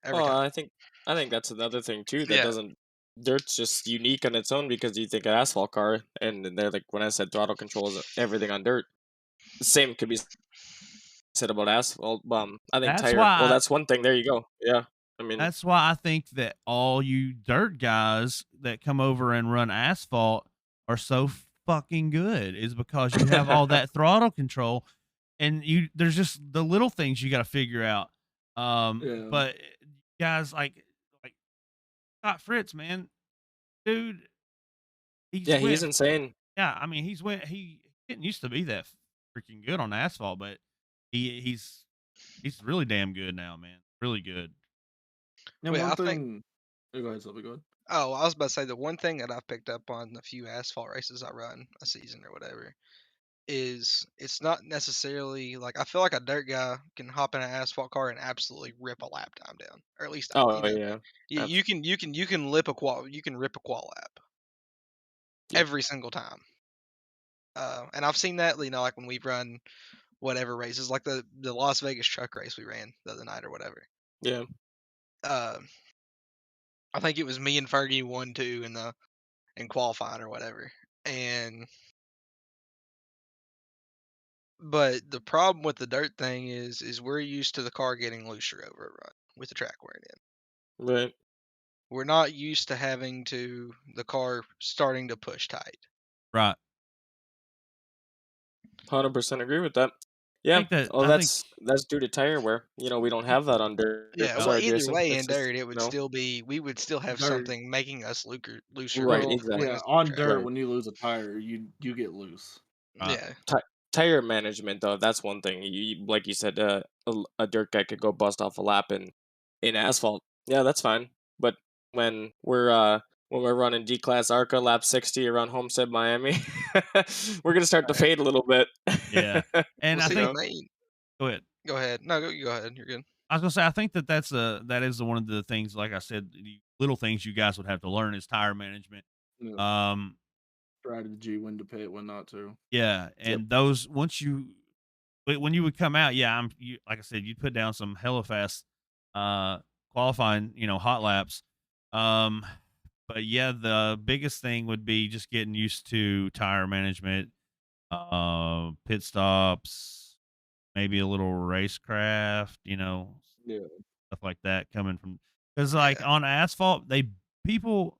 every Oh, time. I think that's another thing too that Yeah. doesn't. Dirt's just unique on its own because you think an asphalt car, and then they're like when I said throttle control is everything on dirt. The same could be said about asphalt. I think That's tire. Well, why. that's one thing. There you go. Yeah. I mean, That's why I think that all you dirt guys that come over and run asphalt are so fucking good is because you have all that throttle control and there's just the little things you got to figure out. yeah. But guys like Scott Fritz, man, dude, he's Yeah, he's went. insane. Yeah, I mean, he didn't used to be that freaking good on asphalt, but he's really damn good now, man. Really good. And Well, yeah, one I think. thing. Oh, go ahead, Sylvie. Go ahead. Oh, I was about to say the one thing that I've picked up on the few asphalt races I run a season or whatever is it's not necessarily like I feel like a dirt guy can hop in an asphalt car and absolutely rip a lap time down, or at least Oh yeah, you can rip a qual lap yeah, every single time. And I've seen that, like when we've run whatever races, like the Las Vegas truck race we ran the other night or whatever. yeah. Uh, I think it was me and Fergie 1-2 in qualifying or whatever. But the problem with the dirt thing is we're used to the car getting looser over a run with the track we're in. Right. We're not used to having the car starting to push tight. Right. 100% agree with that. I Yeah. think that Oh, I think that's due to tire wear. We don't have that on dirt. Yeah, yep. well, Sorry, either Jason. way It's in just dirt, it would still be we would still have Dirt. something making us looser right. Well, pulling yeah, us Exactly. off on track. dirt, Right. when you lose a tire, you get loose. Right. Yeah, Tire management, though, that's one thing. Like you said, a dirt guy could go bust off a lap in asphalt. Yeah, that's fine. But when we're running D class Arca lap 60 around Homestead, Miami, we're gonna start to right. fade a little bit. Yeah. And Well, I see, the think know. main. go ahead. Go ahead. No, you go ahead. You're good. I was gonna say I think that is one of the things. Like I said, the little things you guys would have to learn is tire management. Yeah, Um, strategy, when to pit, when not to. yeah, Yep. and those once you when you would come out, yeah, like I said, you'd put down some hella fast qualifying, hot laps. Um, but yeah, the biggest thing would be just getting used to tire management, pit stops, maybe a little racecraft, Yeah, stuff like that coming from because like Yeah. on asphalt, people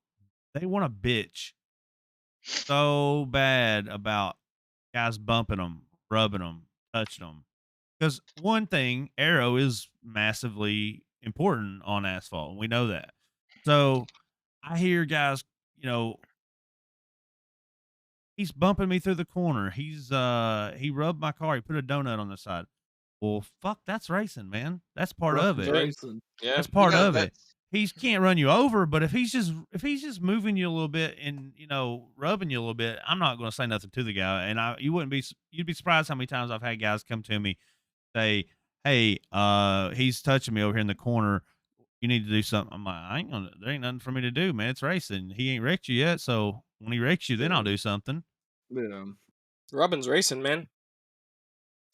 they want to bitch so bad about guys bumping them, rubbing them, touching them. Because one thing, aero is massively important on asphalt, and we know that. So I hear guys, you know, he's bumping me through the corner. He rubbed my car. He put a donut on the side. Well, fuck, that's racing, man. That's part of rough it. Right. racing. Yeah. That's part of it. That's He can't run you over, but if he's just moving you a little bit and rubbing you a little bit, I'm not going to say nothing to the guy. And you'd be surprised how many times I've had guys come to me say, "Hey, he's touching me over here in the corner. You need to do something." I'm like, there ain't nothing for me to do, man. It's racing. He ain't wrecked you yet, so when he wrecks you, then I'll Yeah, do something. yeah, Robin's racing, man.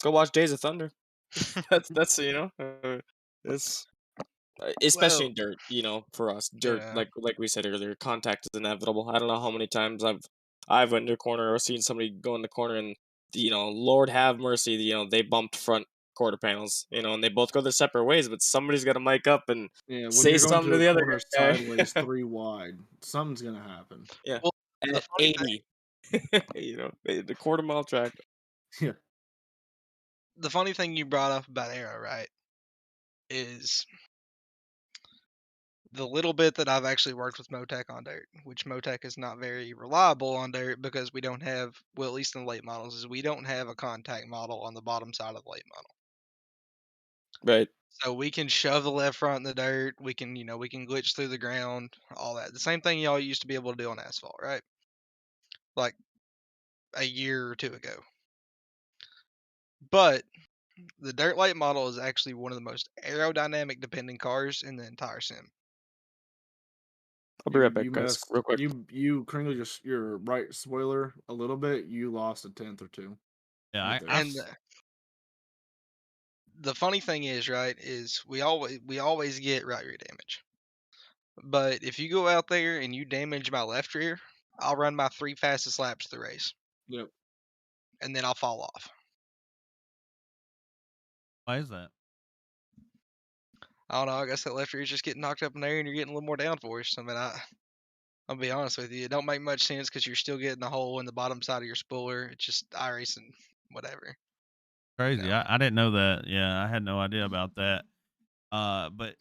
Go watch Days of Thunder. That's it's especially well, in dirt. For us, dirt yeah. like we said earlier, contact is inevitable. I don't know how many times I've went into a corner or seen somebody go in the corner and Lord have mercy, they bumped front quarter panels, and they both go their separate ways, but somebody's got to mic up and yeah. When say you're going something to to a the other corner guy. sideways, 3 wide, something's gonna happen. Yeah, Well, the at funny thing, 80, the quarter mile track. Yeah, you brought up about Arrow, right, is the little bit that I've actually worked with Motec on dirt, which Motec is not very reliable on dirt because we don't have, well, at least in the late models, is we don't have a contact model on the bottom side of the late model. Right. So we can shove the left front in the dirt. We can, we can glitch through the ground, all that. The same thing y'all used to be able to do on asphalt, right? Like a year or two ago. But the dirt light model is actually one of the most aerodynamic depending cars in the entire sim. I'll be you right back, you guys, messed real quick. you crinkled your right spoiler a little bit. You lost a tenth or two Yeah, right there. I've And the funny thing is, right, is we always get right rear damage. But if you go out there and you damage my left rear, I'll run my 3 fastest laps of the race, Yep. and then I'll fall off. why is that? I don't know. I guess that left rear is just getting knocked up in there, and you're getting a little more downforce. I mean, I'll be honest with you, it don't make much sense because you're still getting a hole in the bottom side of your spoiler. It's just iRacing, whatever. You Crazy. know. I didn't know that. Yeah, I had no idea about that. But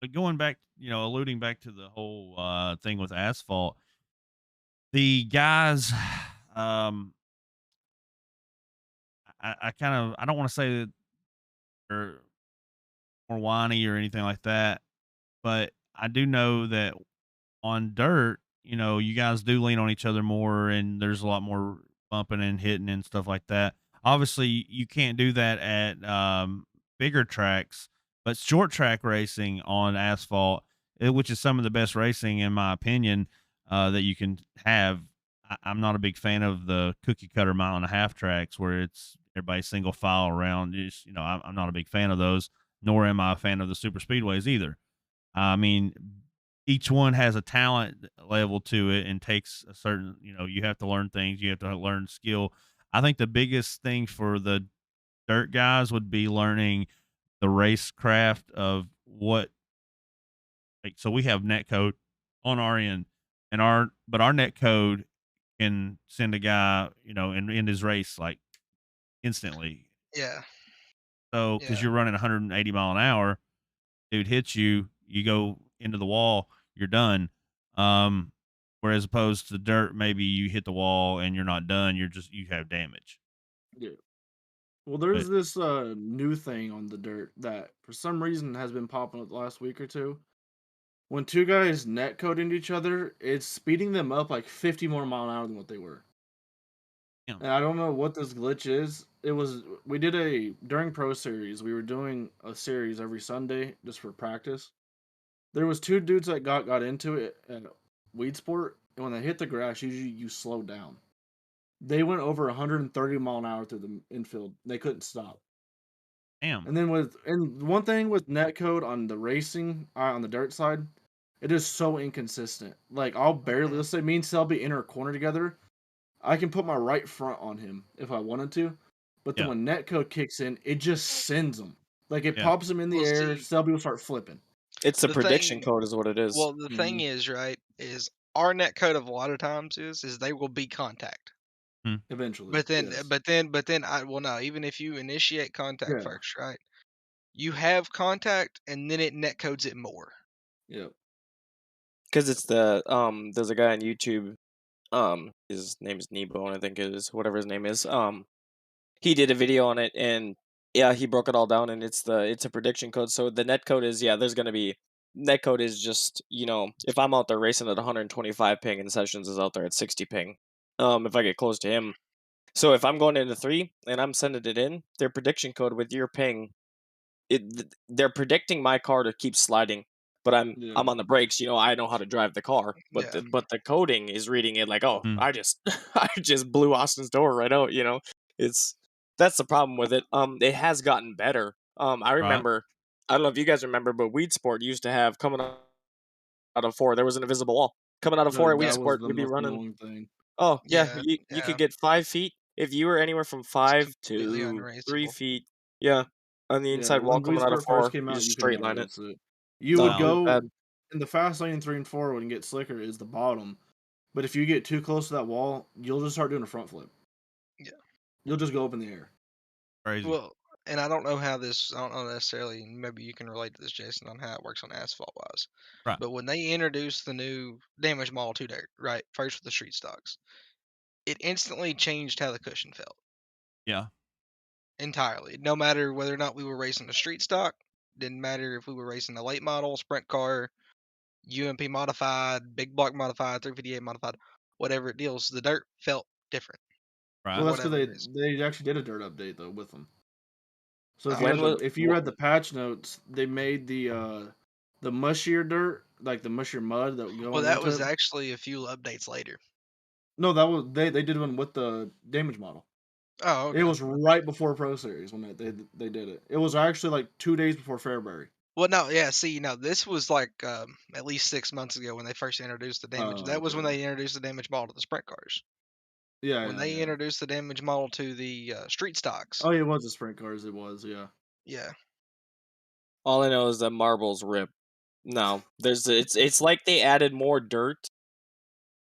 but going back, alluding back to the whole thing with asphalt, the guys, um, I kind of I don't want to say that they're more whiny or anything like that, but I do know that on dirt, you guys do lean on each other more and there's a lot more bumping and hitting and stuff like that. Obviously, you can't do that at bigger tracks, but short track racing on asphalt, which is some of the best racing in my opinion that you can have. I'm not a big fan of the cookie cutter mile and a half tracks where it's everybody single file around. I'm not a big fan of those, nor am I a fan of the super speedways either. I mean, each one has a talent level to it and takes a certain, you have to learn things, you have to learn skill. I think the biggest thing for the dirt guys would be learning the racecraft of what, like, so we have net code on our end and our net code can send a guy, and end his race like instantly. Yeah. So, because you're running 180 mile an hour, dude hits you, you go into the wall, you're done. Whereas opposed to dirt, maybe you hit the wall and you're not done. You have damage. Yeah. Well, there's But this new thing on the dirt that for some reason has been popping up the last week or two. When two guys net code into each other, it's speeding them up like 50 more mile an hour than what they were. yeah, And I don't know what this glitch is. We did during Pro Series, we were doing a series every Sunday just for practice. There was two dudes that got into it at Weed Sport, and when they hit the grass, usually you slow down. They went over 130 mile an hour through the infield. They couldn't stop. damn. And one thing with netcode on the racing on the dirt side, it is so inconsistent. Like I'll barely, let's say me and Selby enter a corner together, I can put my right front on him if I wanted to, but then Yeah, when netcode kicks in, it just sends him. Like it yeah, pops him in the Well, air. see, Selby will start flipping. It's the the prediction thing, code, is what it is. well, the thing is, right, is our net code of a lot of times is they will be contact. Eventually, But then, yes, no. Even if you initiate contact yeah, first, right? You have contact, and then it net codes it more. yeah, Because it's there's a guy on YouTube, his name is Nebo, and I think it is whatever his name is. He did a video on it, and yeah, he broke it all down, and it's a prediction code. So the net code is, there's gonna be net code is just, if I'm out there racing at 125 ping and Sessions is out there at 60 ping, if I get close to him. So if I'm going into 3 and I'm sending it in, their prediction code with your ping, they're predicting my car to keep sliding, but I'm yeah. I'm on the brakes. I know how to drive the car, but Yeah. the coding is reading it like, oh, Mm, I just I just blew Austin's door right out. It's That's the problem with it. It has gotten better. I right. remember. I don't know if you guys remember, but Weed Sport used to have, coming out of 4, there was an invisible wall. Coming out of 4 at Weed That was Sport, the you'd be most running. annoying thing. Oh yeah, Yeah. you Yeah. could get 5 feet if you were anywhere from It's 5 completely to 3 unraceable. feet. Yeah, on the Yeah, inside wall when coming Weed out of Sport first 4, came you out, just you could straight not line it. race it. You would No, it was No. go bad. in the fast lane 3 and 4 when it gets slicker is the bottom, but if you get too close to that wall, you'll just start doing a front flip. Yeah. You'll just go up in the air. Crazy. Well, and I don't know how this. I don't know necessarily. Maybe you can relate to this, Jason, on how it works on asphalt wise. Right. But when they introduced the new damage model 2 dirt, right, first with the street stocks, it instantly changed how the cushion felt Yeah. entirely. No matter whether or not we were racing a street stock, didn't matter if we were racing a late model, sprint car, UMP modified, big block modified, 358 modified, whatever it deals, the dirt felt different Right. for Well, that's because whatever reason. they actually did a dirt update though with them. So Oh, When was if you read the patch notes, they made the mushier dirt, like the mushier mud that would go well, on the that was intip. actually a few updates later. No, that was they did one with the damage model. Oh, It okay. was right before Pro Series when they did it. It was actually like 2 days before Fairbury. Well, no, yeah. See, now this was like at least 6 months ago when they first introduced the damage. Oh, That was when okay. they introduced the damage model to the sprint cars. Yeah, When yeah, they yeah. introduced the damage model to the street stocks, Oh, yeah, it was the sprint cars. It was, yeah. yeah. All I know is that marbles rip. No, it's like they added more dirt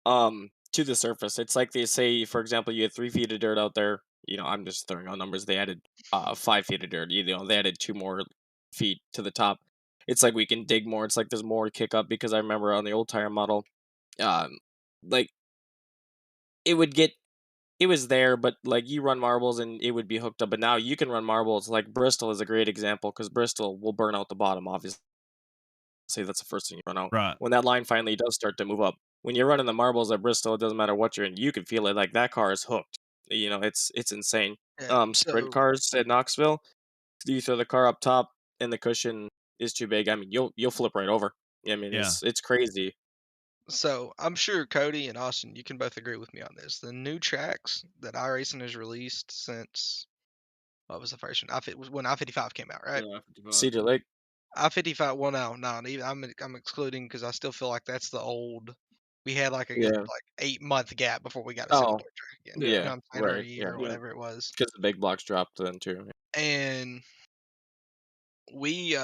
to the surface. It's like they say, for example, you had 3 feet of dirt out there. I'm just throwing out numbers. They added 5 feet of dirt. They added 2 more feet to the top. it's like we can dig more. It's like there's more to kick up because I remember on the old tire model, like it would get it was there, but like you run marbles and it would be hooked up. But now you can run marbles. Like Bristol is a great example because Bristol will burn out the bottom. Obviously, that's the first thing you run out. Right. When that line finally does start to move up, when you're running the marbles at Bristol, it doesn't matter what you're in. You can feel it. Like that car is hooked. It's insane. Yeah. Sprint So cars at Knoxville, you throw the car up top and the cushion is too big. I mean, you'll flip right over. I mean, Yeah. it's crazy. So I'm sure Cody and Austin, you can both agree with me on this. The new tracks that iRacing has released since what was the first one? Was when I-55 came out, right? Yeah, 55. Cedar Lake. I-55. Well, no, even I'm excluding because I still feel like that's the old. We had like a good Yeah. 8-month gap before we got a single Oh, door track again. You yeah. know what I'm saying, or a Right. year Yeah. or Yeah, whatever it was. Because the big blocks dropped then too. And we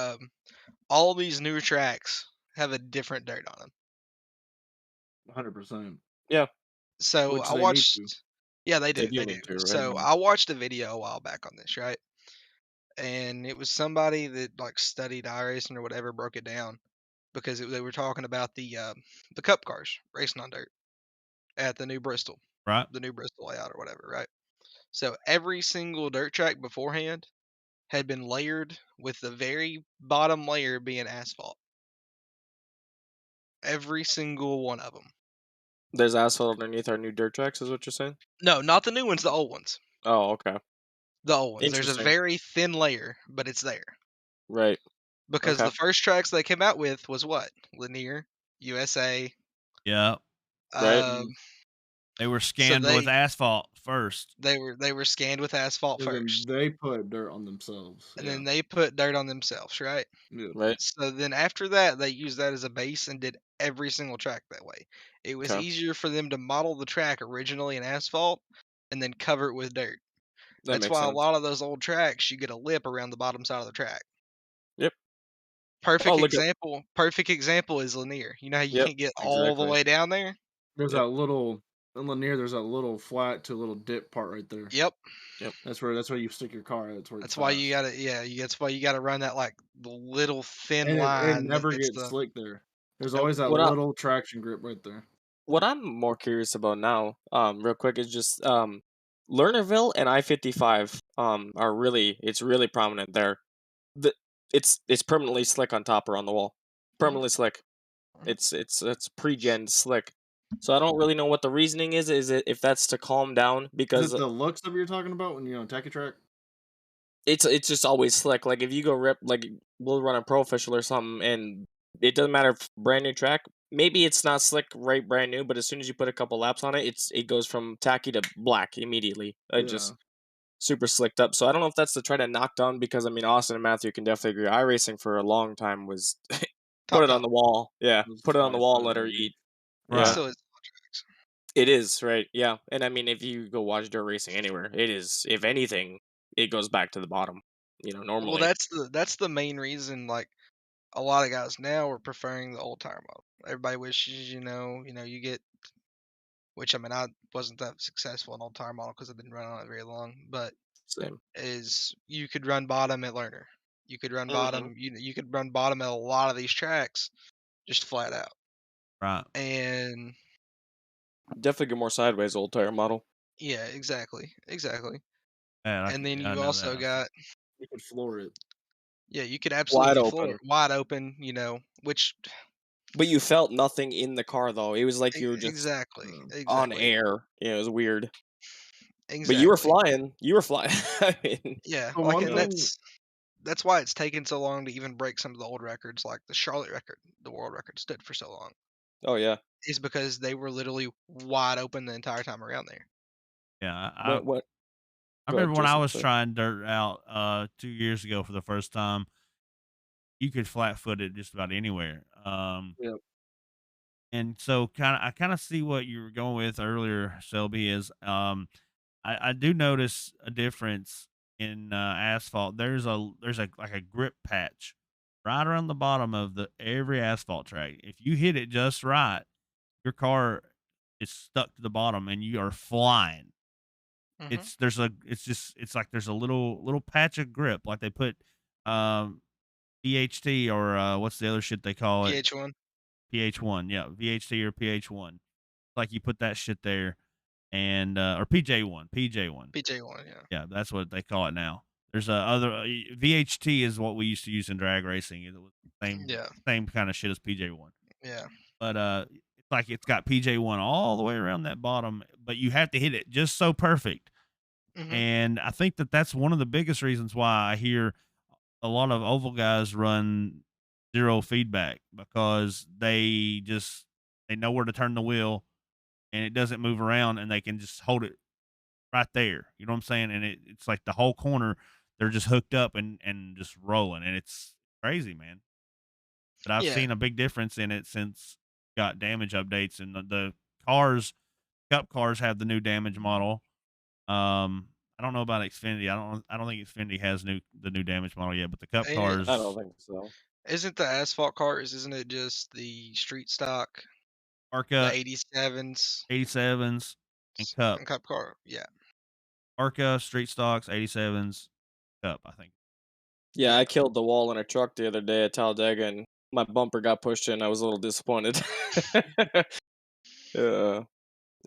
all these new tracks have a different dirt on them. 100%. Yeah. So Which I they need to. watched. Yeah, they They do. do They do. need to, right? So I watched a video a while back on this, right? And it was somebody that like studied iRacing or whatever broke it down because they were talking about the Cup cars racing on dirt at Right. the new Bristol layout or whatever, right? So every single dirt track beforehand had been layered with the very bottom layer being asphalt. Every single one of them. There's asphalt underneath our new dirt tracks, is what you're saying? No, not the new ones, the old ones. Oh, okay. The old ones. There's a Interesting. very thin layer, but it's there. Right. Because Okay. the first tracks they came out with was what? Linear, USA. Yeah. Right. Um, They were so scanned with asphalt first. they were scanned with asphalt And then first, they put dirt on themselves. and Yeah. then they put dirt on themselves, right? Yeah. Right. So then after that, they used that as a base and did every single track that way. It was Okay. easier for them to model the track originally in asphalt and then cover it with dirt. That That's makes why a sense. lot of those old tracks you get a lip around the bottom side of the track. Yep. Perfect Oh, look at. example is linear. You know how you Yep. can't get all the Exactly. way down there? There's Yep. that little in Lanier. There's that little flat to little dip part right there. Yep. Yep. That's where you stick your car. That's where it's That's why you fast. gotta that's why you gotta run that like the little thin And it line that never gets gets the slick there. There's And always that little traction grip right there. what I'm more curious about now, real quick, is just Lernerville and I-55 are really prominent there. The it's permanently slick on top or on the wall. Permanently slick. It's pre-gen slick. So I don't really know what the reasoning is. Is it if that's to calm down Is because it the looks of you're talking about when you're on Tacky Track? it's just always slick. Like if you go rip, like we'll run a pro official or something, and it doesn't matter if brand new track. Maybe it's not slick right brand new, but as soon as you put a couple laps on it, it goes from tacky to black immediately. It Yeah. just super slicked up. So I don't know if that's to try to knock down because I mean Austin and Matthew can definitely agree. iRacing for a long time was put top it on top. the wall. Yeah, It was put it on the wall and let her baby. eat. It Yeah, Right. still is on tracks. it is right. Yeah, and I mean if you go watch dirt racing anywhere, it is if anything, it goes back to the bottom. Well, Normally. that's the main reason. Like a lot of guys now are preferring the old tire model. Everybody wishes you get. Which I mean, I wasn't that successful in old tire model because I didn't run on it very long. But Same. is you could run bottom at Learner. You could run Hmm. bottom. You could run bottom at a lot of these tracks, just flat out. Right. And Definitely go more sideways old tire model. yeah, exactly. Yeah, And then I you know also that. got You could floor it. you could Wide absolutely floor open. it wide open. Which But you felt nothing in the car though. It was like you were just exactly, on exactly, air. It was weird. But you were exactly. flying. You were flying. I mean, Yeah, The like, one and yeah. thing that's why it's taken so long to even break some of the old records, like the Charlotte record, the world record stood for so long. Oh yeah. Is because they were literally wide open the entire time around there. Yeah. What? I Go ahead, remember when I Jason. was Sorry. trying dirt out 2 years ago for the first time. You could flat foot it just about anywhere. Yep. And so I kind of see what you were going with earlier, Selby. Is I do notice a difference in asphalt. There's a like a grip patch right around the bottom of the every asphalt track. If you hit it just right, your car is stuck to the bottom and you are flying. Hmm. It's like there's a little patch of grip like they put um VHT or what's the other shit they call it? PH1. PH1. Yeah, VHT or PH1. Like you put that shit there, and or PJ1, PJ1. PJ1, yeah. Yeah, that's what they call it now. There's a other VHT is what we used to use in drag racing. It was the Yeah. same kind of shit as PJ1. Yeah. But it's like it's got PJ1 all the way around that bottom, but you have to hit it just so perfect. Mhm. And I think that's one of the biggest reasons why I hear a lot of oval guys run zero feedback, because they know where to turn the wheel and it doesn't move around, and they can just hold it right there. You know what I'm saying? And it's like the whole corner, they're just hooked up and just rolling, and it's crazy, man. But I've Yeah. seen a big difference in it since got damage updates, and the cars, Cup cars have the new damage model. I don't know about Xfinity. I don't think Xfinity has the new damage model yet, but the Cup Ain't it- cars, I don't think so. Isn't the asphalt cars, isn't it just the street stock, the ARCA 87s, 87s and Cup. and Cup car? Yeah. ARCA, Street Stocks, 87s, Cup, I think. Yeah, Yeah. I killed the wall in a truck the other day at Talladega, and my bumper got pushed in. I was a little disappointed.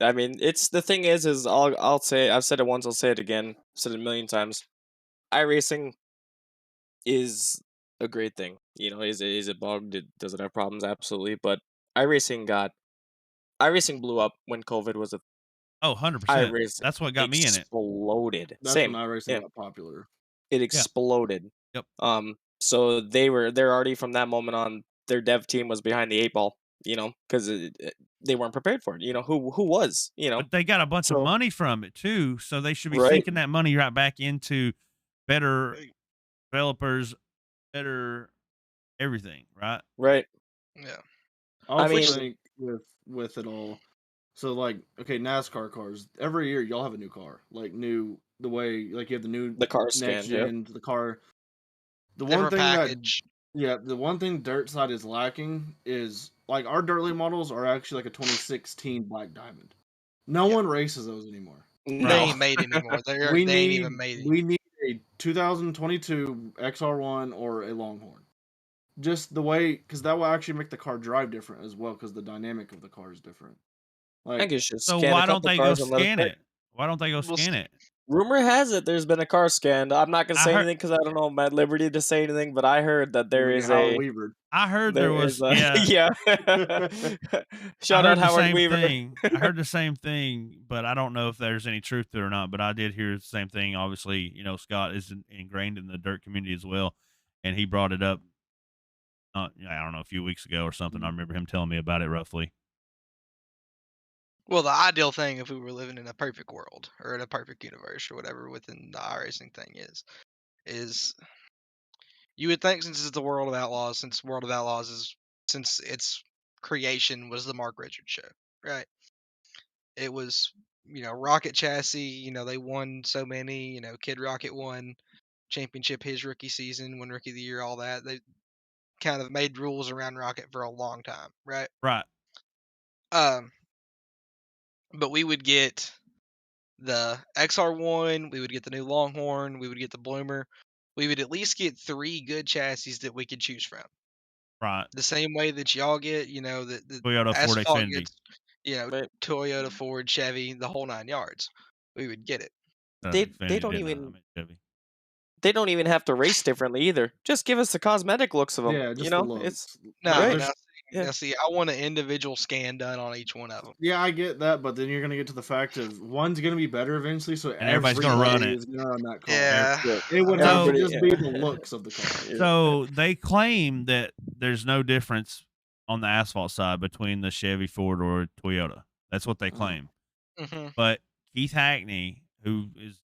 I mean, it's the thing is I'll say, I've said it once, I'll say it again, I've said it a million times. iRacing is a great thing. You know, is it bugged? Does it have problems? Absolutely. But iRacing blew up when COVID was a Oh, 100%. iRacing That's what got me in it. exploded. That's Same. when iRacing Yeah. got popular. It exploded. Yep. So they're already from that moment on, their dev team was behind the 8 ball, you know, because they weren't prepared for it. You know, who was, you know. But they got a bunch of So money from it too, so they should be right, sinking that money right back into better developers, better everything, right? right. Yeah. I also mean- think with it all, so like, okay, NASCAR cars, every year y'all have a new car, like the way, like you have the new The car next scanned, yep. gen, the car. The one Different thing package. the one thing dirt side is lacking is, like, our dirt league models are actually like a 2016 Black Diamond. No Yeah. one races those anymore. They No. ain't made anymore. They ain't even made it. We need a 2022 XR1 or a Longhorn. Just the way, because that will actually make the car drive different as well, because the dynamic of the car is different. I think Like, it's just So scan why a don't couple they go cars and let scan play. it? Why don't they go Well, scan it? Rumor has it there's been a car scanned. I'm not gonna I say heard- anything because I don't know, I'm at liberty to say anything, but I heard that there look is at Howard a Weaver. I heard there was yeah. Shout I out heard the Howard same Weaver. thing. I heard the same thing, but I don't know if there's any truth to it or not. But I did hear the same thing. Obviously, you know, Scott is ingrained in the dirt community as well, and he brought it up. I don't know, a few weeks ago or something. I remember him telling me about it roughly. Well, the ideal thing, if we were living in a perfect world or in a perfect universe or whatever within the iRacing thing is you would think, since it's the World of Outlaws, since its creation was the Mark Richards show, right? It was, Rocket Chassis, they won so many, Kid Rocket won championship his rookie season, won rookie of the year, all that. They kind of made rules around Rocket for a long time, right? Right. But we would get the XR1, we would get the new Longhorn, we would get the Bloomer. We would at least get 3 good chassis that we could choose from. Right. The same way that y'all get, the Toyota, Ford, asphalt Xfinity. gets, Right. Toyota, Ford, Chevy, the whole 9 yards. We would get it. They Xfinity don't didn't, even I meant Chevy. they don't even have to race differently either. Just give us the cosmetic looks of them. Yeah, you just know, the looks. it's No, Right. now, Yeah. now see, I want an individual scan done on each one of them. Yeah, I get that, but then you're gonna get to the fact of one's gonna be better eventually, so And everybody's gonna run everybody it. is gonna run that car. Yeah. It would So- have to Everybody- just be the looks of the car. Yeah. So they claim that there's no difference on the asphalt side between the Chevy, Ford, or Toyota. That's what they claim. hmm But Keith Hackney, who is,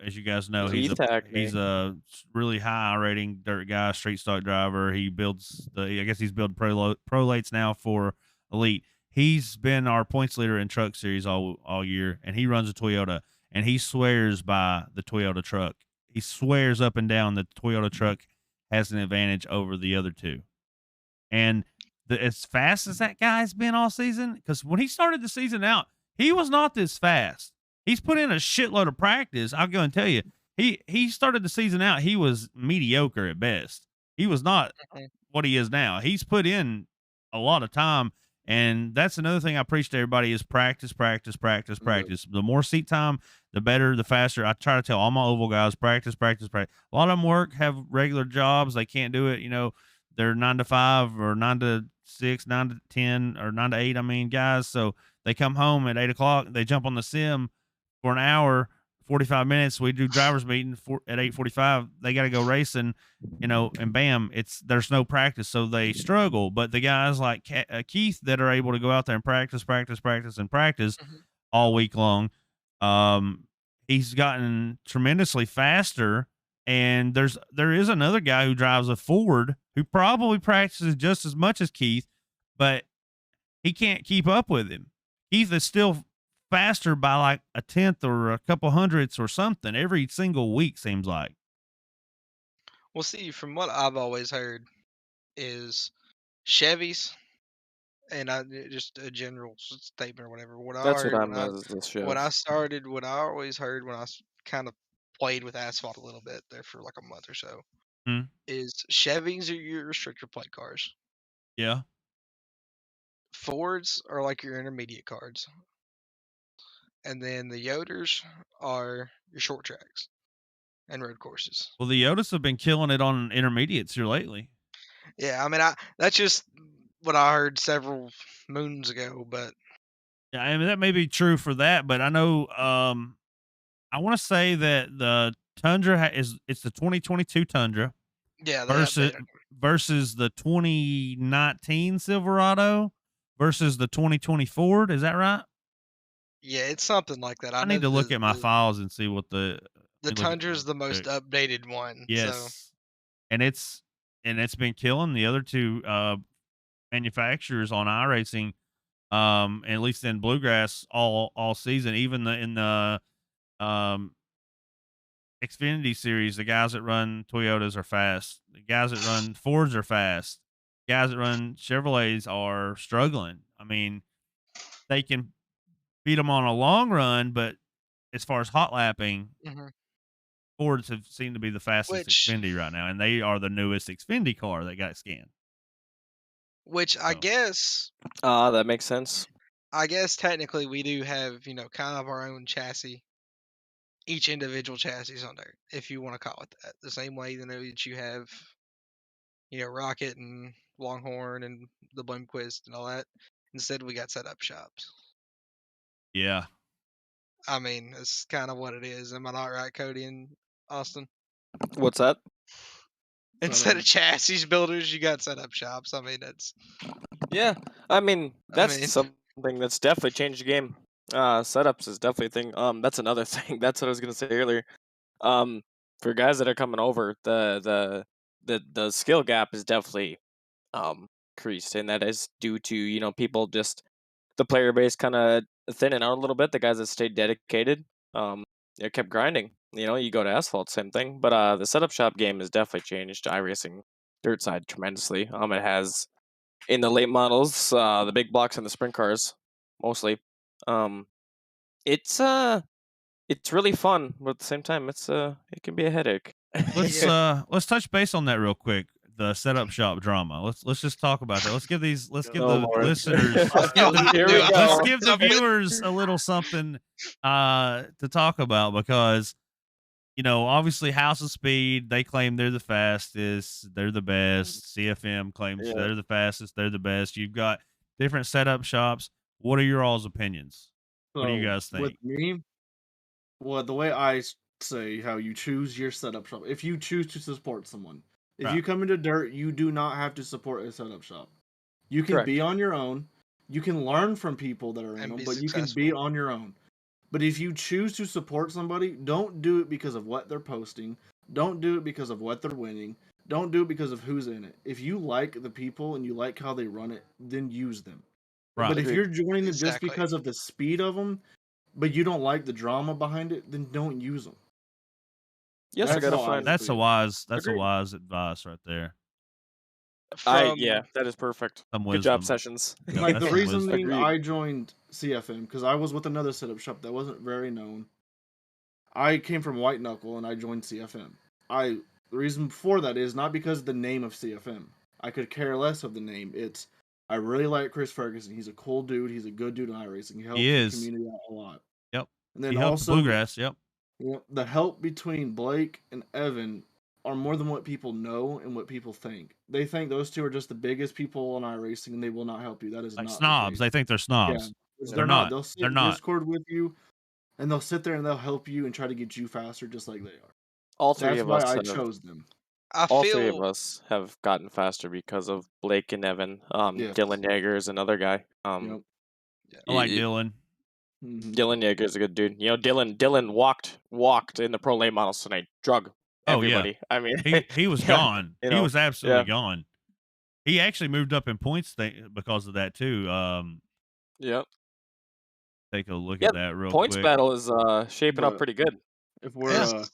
as you guys know, Keith Hackney. he's a really high rating dirt guy, street stock driver. He builds I guess he's building prolates now for Elite. He's been our points leader in truck series all year, and he runs a Toyota, and he swears by the Toyota truck. He swears up and down that the Toyota truck has an advantage over the other two. And as fast as that guy's been all season, because when he started the season out, he was not this fast. He's put in a shitload of practice. I'll go and tell you, he started the season out, he was mediocre at best. He was not Mhm. what he is now. He's put in a lot of time, and that's another thing I preach to everybody is practice, practice, practice, practice. The more seat time, the better, the faster. I try to tell all my oval guys, practice, practice, practice. A lot of them have regular jobs. They can't do it. They're 9 to 5 or 9 to 6, 9 to 10 or 9 to 8. I mean, guys. So they come home at 8 o'clock. They jump on the sim for an hour, 45 minutes. We do driver's meeting at 8:45. They got to go racing, and bam, there's no practice, so they struggle. But the guys like Keith that are able to go out there and practice, practice, practice, and practice Mhm. all week long, he's gotten tremendously faster. And there is another guy who drives a Ford who probably practices just as much as Keith, but he can't keep up with him. Keith is still faster by like a tenth or a couple hundredths or something every single week, seems like. Well, see, from what I've always heard is Chevys, and just a general statement or whatever. What I That's what heard I'm as the shift. what I always heard when I kind of played with asphalt a little bit there for like a month or so, Hmm. is Chevys are your restrictor plate cars. Yeah. Fords are like your intermediate cars, and then the Yoders are your short tracks and road courses. Well, the Yodas have been killing it on intermediates here lately. Yeah, I mean, that's just what I heard several moons ago, but Yeah, I mean that may be true for that, but I know I want to say that the Tundra it's the 2022 Tundra yeah, they versus updated. versus the 2019 Silverado versus the 2020 Ford. Is that right? Yeah, it's something like that. I I know need to look the at my files and see what the let me look at Tundra's mine the real most quick. updated one. So Yes, and it's been killing the other two manufacturers on iRacing, at least in Bluegrass all season. Even in the um Xfinity series, the guys that run Toyotas are fast. The guys that run Fords are fast. Guys that run Chevrolets are struggling. I mean, they can beat them on a long run, but as far as hot lapping, mhm. Fords have seemed to be the fastest which Xfinity right now, and they are the newest Xfinity car that got scanned. which So That makes sense. I guess technically we do have, kind of our own chassis, each individual chassis on there, if you want to call it that. The same way that you have, Rocket and Longhorn and the Bloomquist and all that. Instead we got set up shops. yeah, I mean, that's kind of what it is. Am I not right, Cody and Austin? What's that? Instead of chassis builders, you got set up shops. I mean, Yeah, I mean I that's mean, something that's definitely changed the game. Setups is definitely a thing. That's another thing. That's what I was gonna say earlier. Um, for guys that are coming over, the skill gap is definitely increased, and that is due to people just the player base kind of thinning out a little bit. The guys that stayed dedicated, kept grinding. You go to asphalt, same thing. But the setup shop game has definitely changed iRacing dirt side tremendously. It has in the late models, the big blocks and the sprint cars, mostly. Um, it's really fun, but at the same time, it can be a headache. let's yeah. let's touch base on that real quick. The setup shop drama. Let's just talk about that. Let's give Oh the Lord. listeners Here we let's go. give the viewers a little something to talk about, because obviously House of Speed, they claim they're the fastest, they're the best. CFM claims Yeah. they're the fastest, they're the best. You've got different setup shops. What are your all's opinions? What do you So guys with think? me, well, the way say how you choose your setup shop, if you choose to support someone, if Right. you come into dirt, you do not have to support a setup shop. You can be Correct. on your own. You can learn from people that are in And them, be but you can be successful. on your own. But if you choose to support somebody, don't do it because of what they're posting. Don't do it because of what they're winning. Don't do it because of who's in it. If you like the people and you like how they run it, then use them. Right. But if Agreed. you're joining it just Exactly. because of the speed of them, but you don't like the drama behind it, then don't use them. Yes, I That's gotta how I find. see it. That's a Agreed. wise advice right there. Yeah, From that is perfect. Some Good job, wisdom. Sessions. Yep, Like that's the some wisdom. reasoning Agreed. I joined CFM because I was with another setup shop that wasn't very known. I came from White Knuckle and I joined CFM. I The reason for that is not because of the name of CFM. I could care less of the name. It's I really like Chris Ferguson. He's a cool dude. He's a good dude in iRacing. He helps the community out a lot. Yep. And then He helped also Bluegrass. Yep. The help between Blake and Evan are more than what people know and what people think. They think those two are just the biggest people on iRacing and they will not help you. That is Like not snobs. the They think they're case. Yeah, snobs. they're not. They'll sit They're in not. Discord with you and they'll sit there and they'll help you and try to get you faster just like they are. All three That's of why us I have chose them. all three of us have gotten faster because of Blake and Evan. Yes. Dylan Yeager is another guy. Yep. I like Dylan. Dylan Yeager is a good dude. You know, Dylan walked in the pro late models tonight. Drug everybody. Oh, yeah. I mean, he was yeah, gone. you He know, was absolutely yeah. gone. He actually moved up in points because of that too. Yep. Take a look Yeah, at that real points quick. battle is shaping up But pretty good. if we're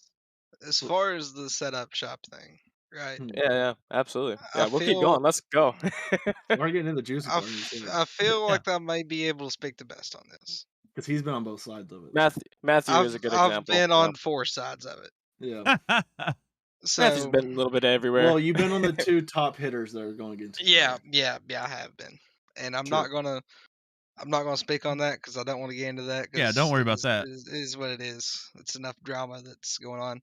as far as the setup shop thing, right? Yeah, absolutely. I Yeah, we'll keep feel going. Let's go. we're getting into the juicy I, part I feel Yeah. like I may be able to speak the best on this. because he's been on both sides of it. Matthew is a good example. I've been on 4 sides of it. Yeah. So Matthew's been a little bit everywhere. Well, you've been on the two top hitters that are going against each other. yeah, I have been, and I'm True. not gonna speak on that because I don't want to get into that. Yeah, don't worry about that. It is what it is. It's enough drama that's going on.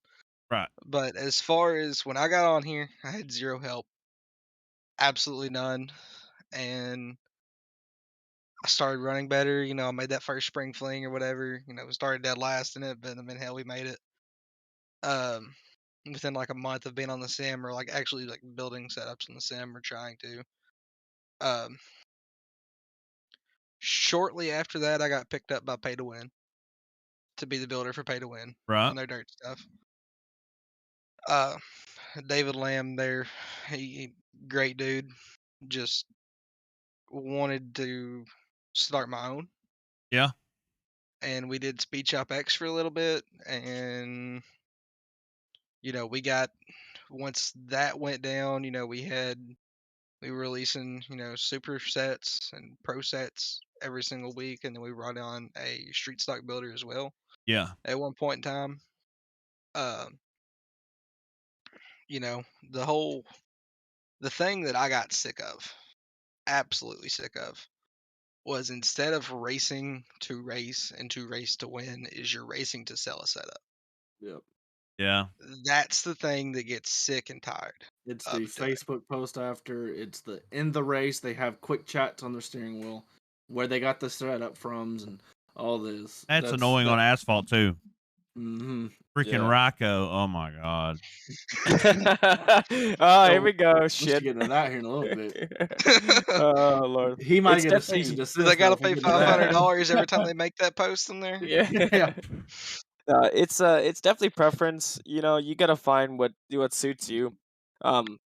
Right. But as far as when I got on here, I had zero help, absolutely none, and I started running better. You know, I made that first spring fling or whatever. You know, started dead last in it, but I mean, hell, we made it. Within like a month of being on the sim or like actually like building setups on the sim or trying to. Shortly after that, I got picked up by Pay to Win to be the builder for Pay to Win Right. on their dirt stuff. David Lamb there, he great dude. Just wanted to start my own. Yeah. And we did Speed Shop X for a little bit, and you know, we got once that went down, you know, we were releasing, you know, super sets and pro sets every single week, and then we brought on a street stock builder as well. Yeah. At one point in time, you know, the thing that I got sick of, absolutely sick of, was instead of racing to race and to race to win, is you're racing to sell a setup. Yep. Yeah. That's the thing that gets sick and tired. It's the Facebook post after. It's the in the race. They have quick chats on their steering wheel where they got the setup from and all this. That's annoying on asphalt too. Mm-hmm. Freaking Rocco. Oh my god. Here we go. Shit. Get into that here in a little bit. Oh Lord. He might get a cease and desist. They gotta pay $500 every time they make that post in there. Yeah. It's definitely preference. You know, you gotta find what suits you. I'm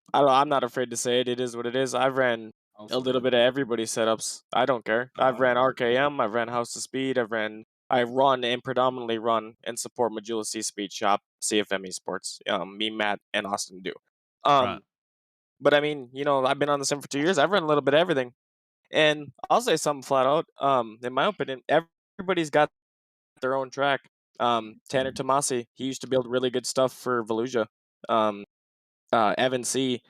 not afraid to say it. It is what it is. I've ran a little bit of everybody's setups. I don't care. I've ran RKM. I've ran House of Speed. I run and predominantly run and support Majula C Speed Shop, CFM Esports. Me, Matt, and Austin do. Right. But I mean, you know, I've been on the sim for 2 years. I've run a little bit of everything, and I'll say something flat out. In my opinion, everybody's got their own track. Tanner Tomasi, he used to build really good stuff for Volusia. Evan C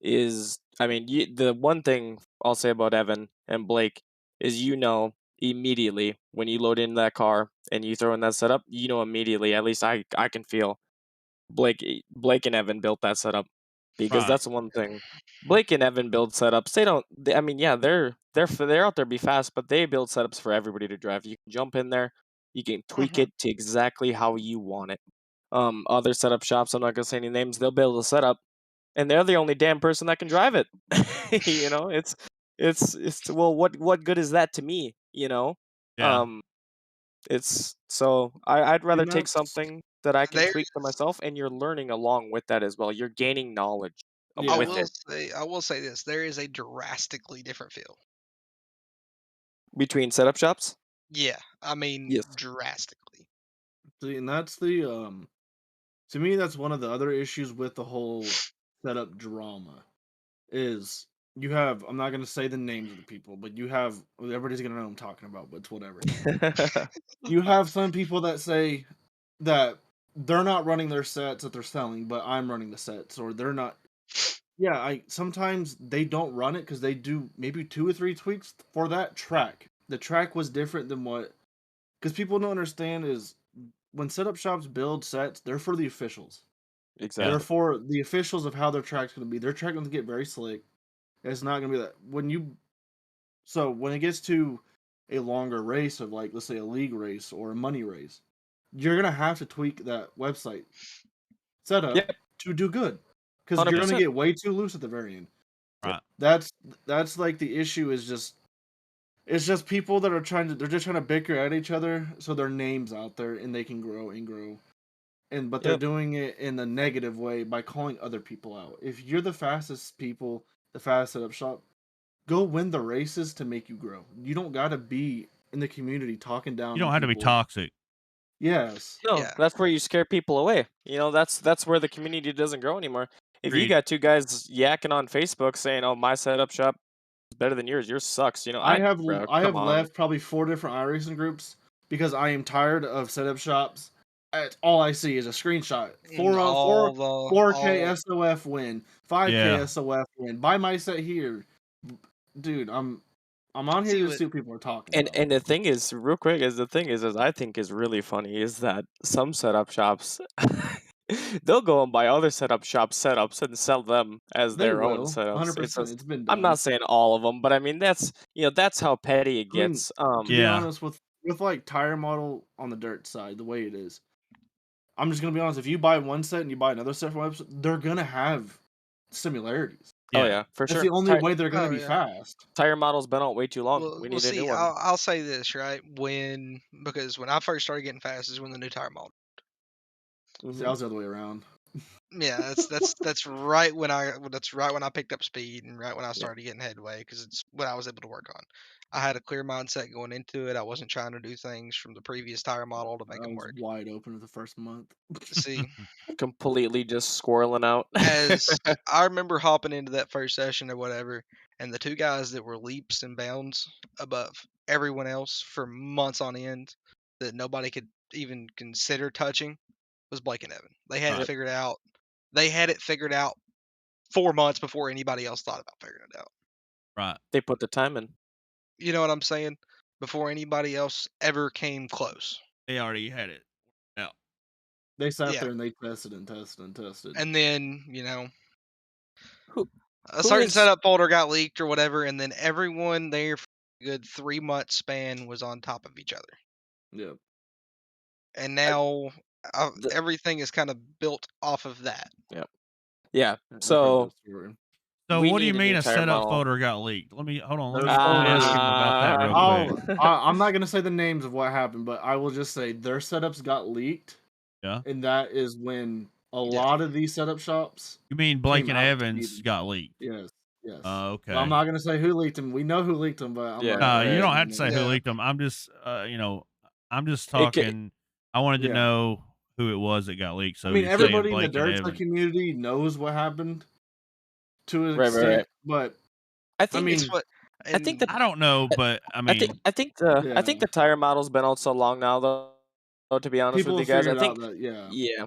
is, I mean, the one thing I'll say about Evan and Blake is, you know, immediately when you load in that car and you throw in that setup, you know immediately. At least I can feel Blake and Evan built that setup, because that's the one thing. Blake and Evan build setups. I mean, yeah, they're out there to be fast, but they build setups for everybody to drive. You can jump in there, you can tweak it to exactly how you want it. Other setup shops, I'm not gonna say any names, they'll build a setup, and they're the only damn person that can drive it. You know, it's well, what good is that to me? You know, Yeah. it's so I'd rather take that's- something that I can tweak to myself, and you're learning along with that as well. You're gaining knowledge with it. I will say this: there is a drastically different feel Between setup shops. Yeah, I mean, Yes. drastically. See, and that's the to me, that's one of the other issues with the whole setup drama. Is you have, I'm not gonna say the names of the people, but you have, everybody's gonna know what I'm talking about, but it's whatever. You have some people that say that they're not running their sets that they're selling, but I'm running the sets, or they're not. Yeah, I sometimes they don't run it because they do maybe 2 or 3 tweaks for that track. The track was different than what, because people don't understand is when setup shops build sets, they're for the officials. Yeah. Exactly. They're for the officials of how their track's going to be. Their track going to get very slick. It's not going to be that when it gets to a longer race of, like, let's say a league race or a money race, you're going to have to tweak that website setup Yep. to do good, because you're going to 100%. get way too loose at the very end. Right. That's like the issue is just it's just people that are they're just trying to bicker at each other so their name's out there and they can grow and grow. But they're Yep. doing it in a negative way by calling other people out. If you're the fastest people, the fastest setup shop, go win the races to make you grow. You don't got to be in the community talking down You don't on have to be people. toxic. Yes. No, Yeah. that's where you scare people away. That's where the community doesn't grow anymore. If you Agreed. got two guys yakking on Facebook saying, "Oh, my setup shop is better than yours. Yours sucks," I have bro, I come have on. left probably 4 different iRacing groups because I am tired of setup shops. All I see is a screenshot. And 4K all SOF win, 5K Yeah. SOF win. Buy my set here, dude. I'm on here See to what see what people are talking And about. the thing is, real quick, is I think is really funny is that some setup shops they'll go and buy other setup shops setups and sell them as They their own will, setups. 100%. It's been I'm done. not saying all of them, but I mean that's how petty it I mean, gets. to be Yeah. honest, with like tire model on the dirt side, the way it is, I'm just gonna be honest. If you buy one set and you buy another set from website, they're gonna have similarities. Oh Yeah. yeah, for That's sure. the only way they're gonna oh be yeah. fast. Tire model's been out way too long. Well, We well, need a new see, one. I'll say this right because when I first started getting fast is when the new tire model. See, Mhm. I was the other way around. Yeah, that's right when I picked up speed and right when I started getting headway because it's what I was able to work on. I had a clear mindset going into it. I wasn't trying to do things from the previous tire model to make I them was work. wide open for the first month. See, Completely just squirreling out. as I remember hopping into that first session or whatever, and the two guys that were leaps and bounds above everyone else for months on end that nobody could even consider touching was Blake and Evan. They had it Right. figured out. They had it figured out 4 months before anybody else thought about figuring it out. Right. They put the time in. You know what I'm saying? Before anybody else ever came close. They already had it. Yeah. They sat Yeah. there and they tested and tested and tested. And then, Who a who certain is setup folder got leaked or whatever, and then everyone there for a good 3-month span was on top of each other. Yeah. And now the, everything is kind of built off of that. yeah. I've heard So that story. So we what do you need a mean new a tire setup model. folder got leaked? Let me hold on. Let Those me ask folders- him about that real quick. I'm not gonna say the names of what happened, but I will just say their setups got leaked. Yeah. And that is when a Yeah. lot of these setup shops. You mean Blake came and out to Evans speed. got leaked? Yes. Yes. Okay. I'm not gonna say who leaked them. We know who leaked them, but I'm Yeah. not No, gonna you right. don't say have to say names. who Yeah. leaked them. I'm just, I'm just It ca- talking. I wanted to Yeah. know who it was that got leaked. So I mean, you're saying everybody in the Blake and dirt side Evans. community knows what happened to an Right, extent, right. but I I think It's mean, what I think and I don't know, but I mean, I think the yeah, tire model's been out so long now though. To be honest with people you guys, I figured out think that yeah,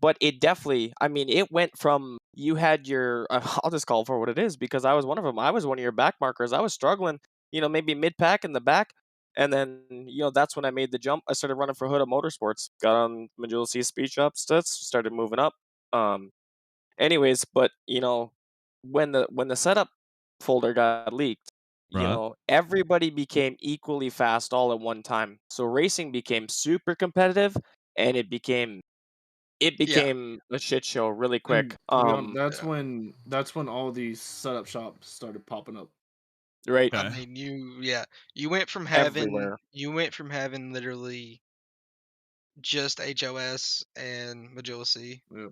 but it definitely. I mean, it went from you had your. I'll just call it for what it is because I was one of them. I was one of your back markers. I was struggling, maybe mid pack in the back, and then that's when I made the jump. I started running for Hood of Motorsports. Got on Majula C Speed Shop stats. Started moving up. Anyways, but when the setup folder got leaked, right, everybody became equally fast all at one time. So racing became super competitive, and it yeah, became a shit show really quick. and to be honest, yeah. that's when all these setup shops started popping up. Right, I okay, mean, you went from everywhere. having literally just HOS and Majula C Yeah.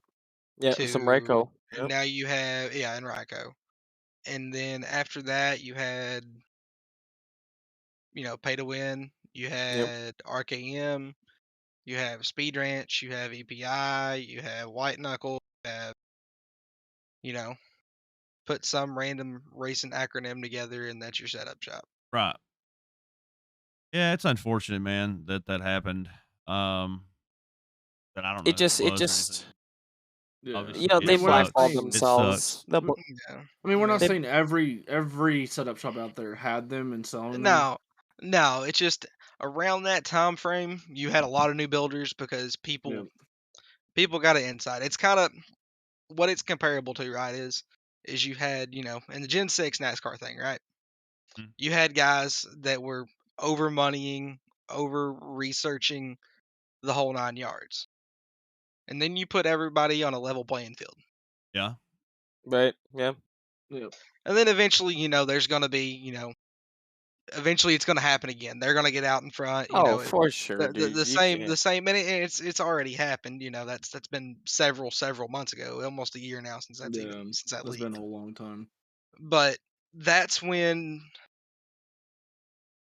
Yeah, some to Ryko. and Yep. now you have and Ryko. And then after that you had, Pay to Win, you Yep. had RKM, you have Speed Ranch, you have EPI, you have White Knuckle, you have, you know, put some random racing acronym together and that's your setup shop. right. Yeah, it's unfortunate, man, that happened. but I don't know It who just, it it was or just, anything. Yeah. Obviously, you know, it they we're not sucks. blackballed saying It sucks. themselves. The, Yeah. I mean, we're not they, saying every setup shop out there had them and selling them. No, no, it's just around that time frame, you had a lot of new builders because Yeah. people got an insight. It's kind of what it's comparable to, right? Is you had in the Gen 6 NASCAR thing, right? Mm. You had guys that were over moneying, over researching the whole 9 yards, and then you put everybody on a level playing field, Yeah. right? Yeah. Yeah. and then eventually, there's going to be, eventually it's going to happen again. They're going to get out in front, Oh, for sure, dude. the You same can't. and it's already happened. That's been several months ago, almost a year now since Yeah. since that It's leak. been a long time. But that's when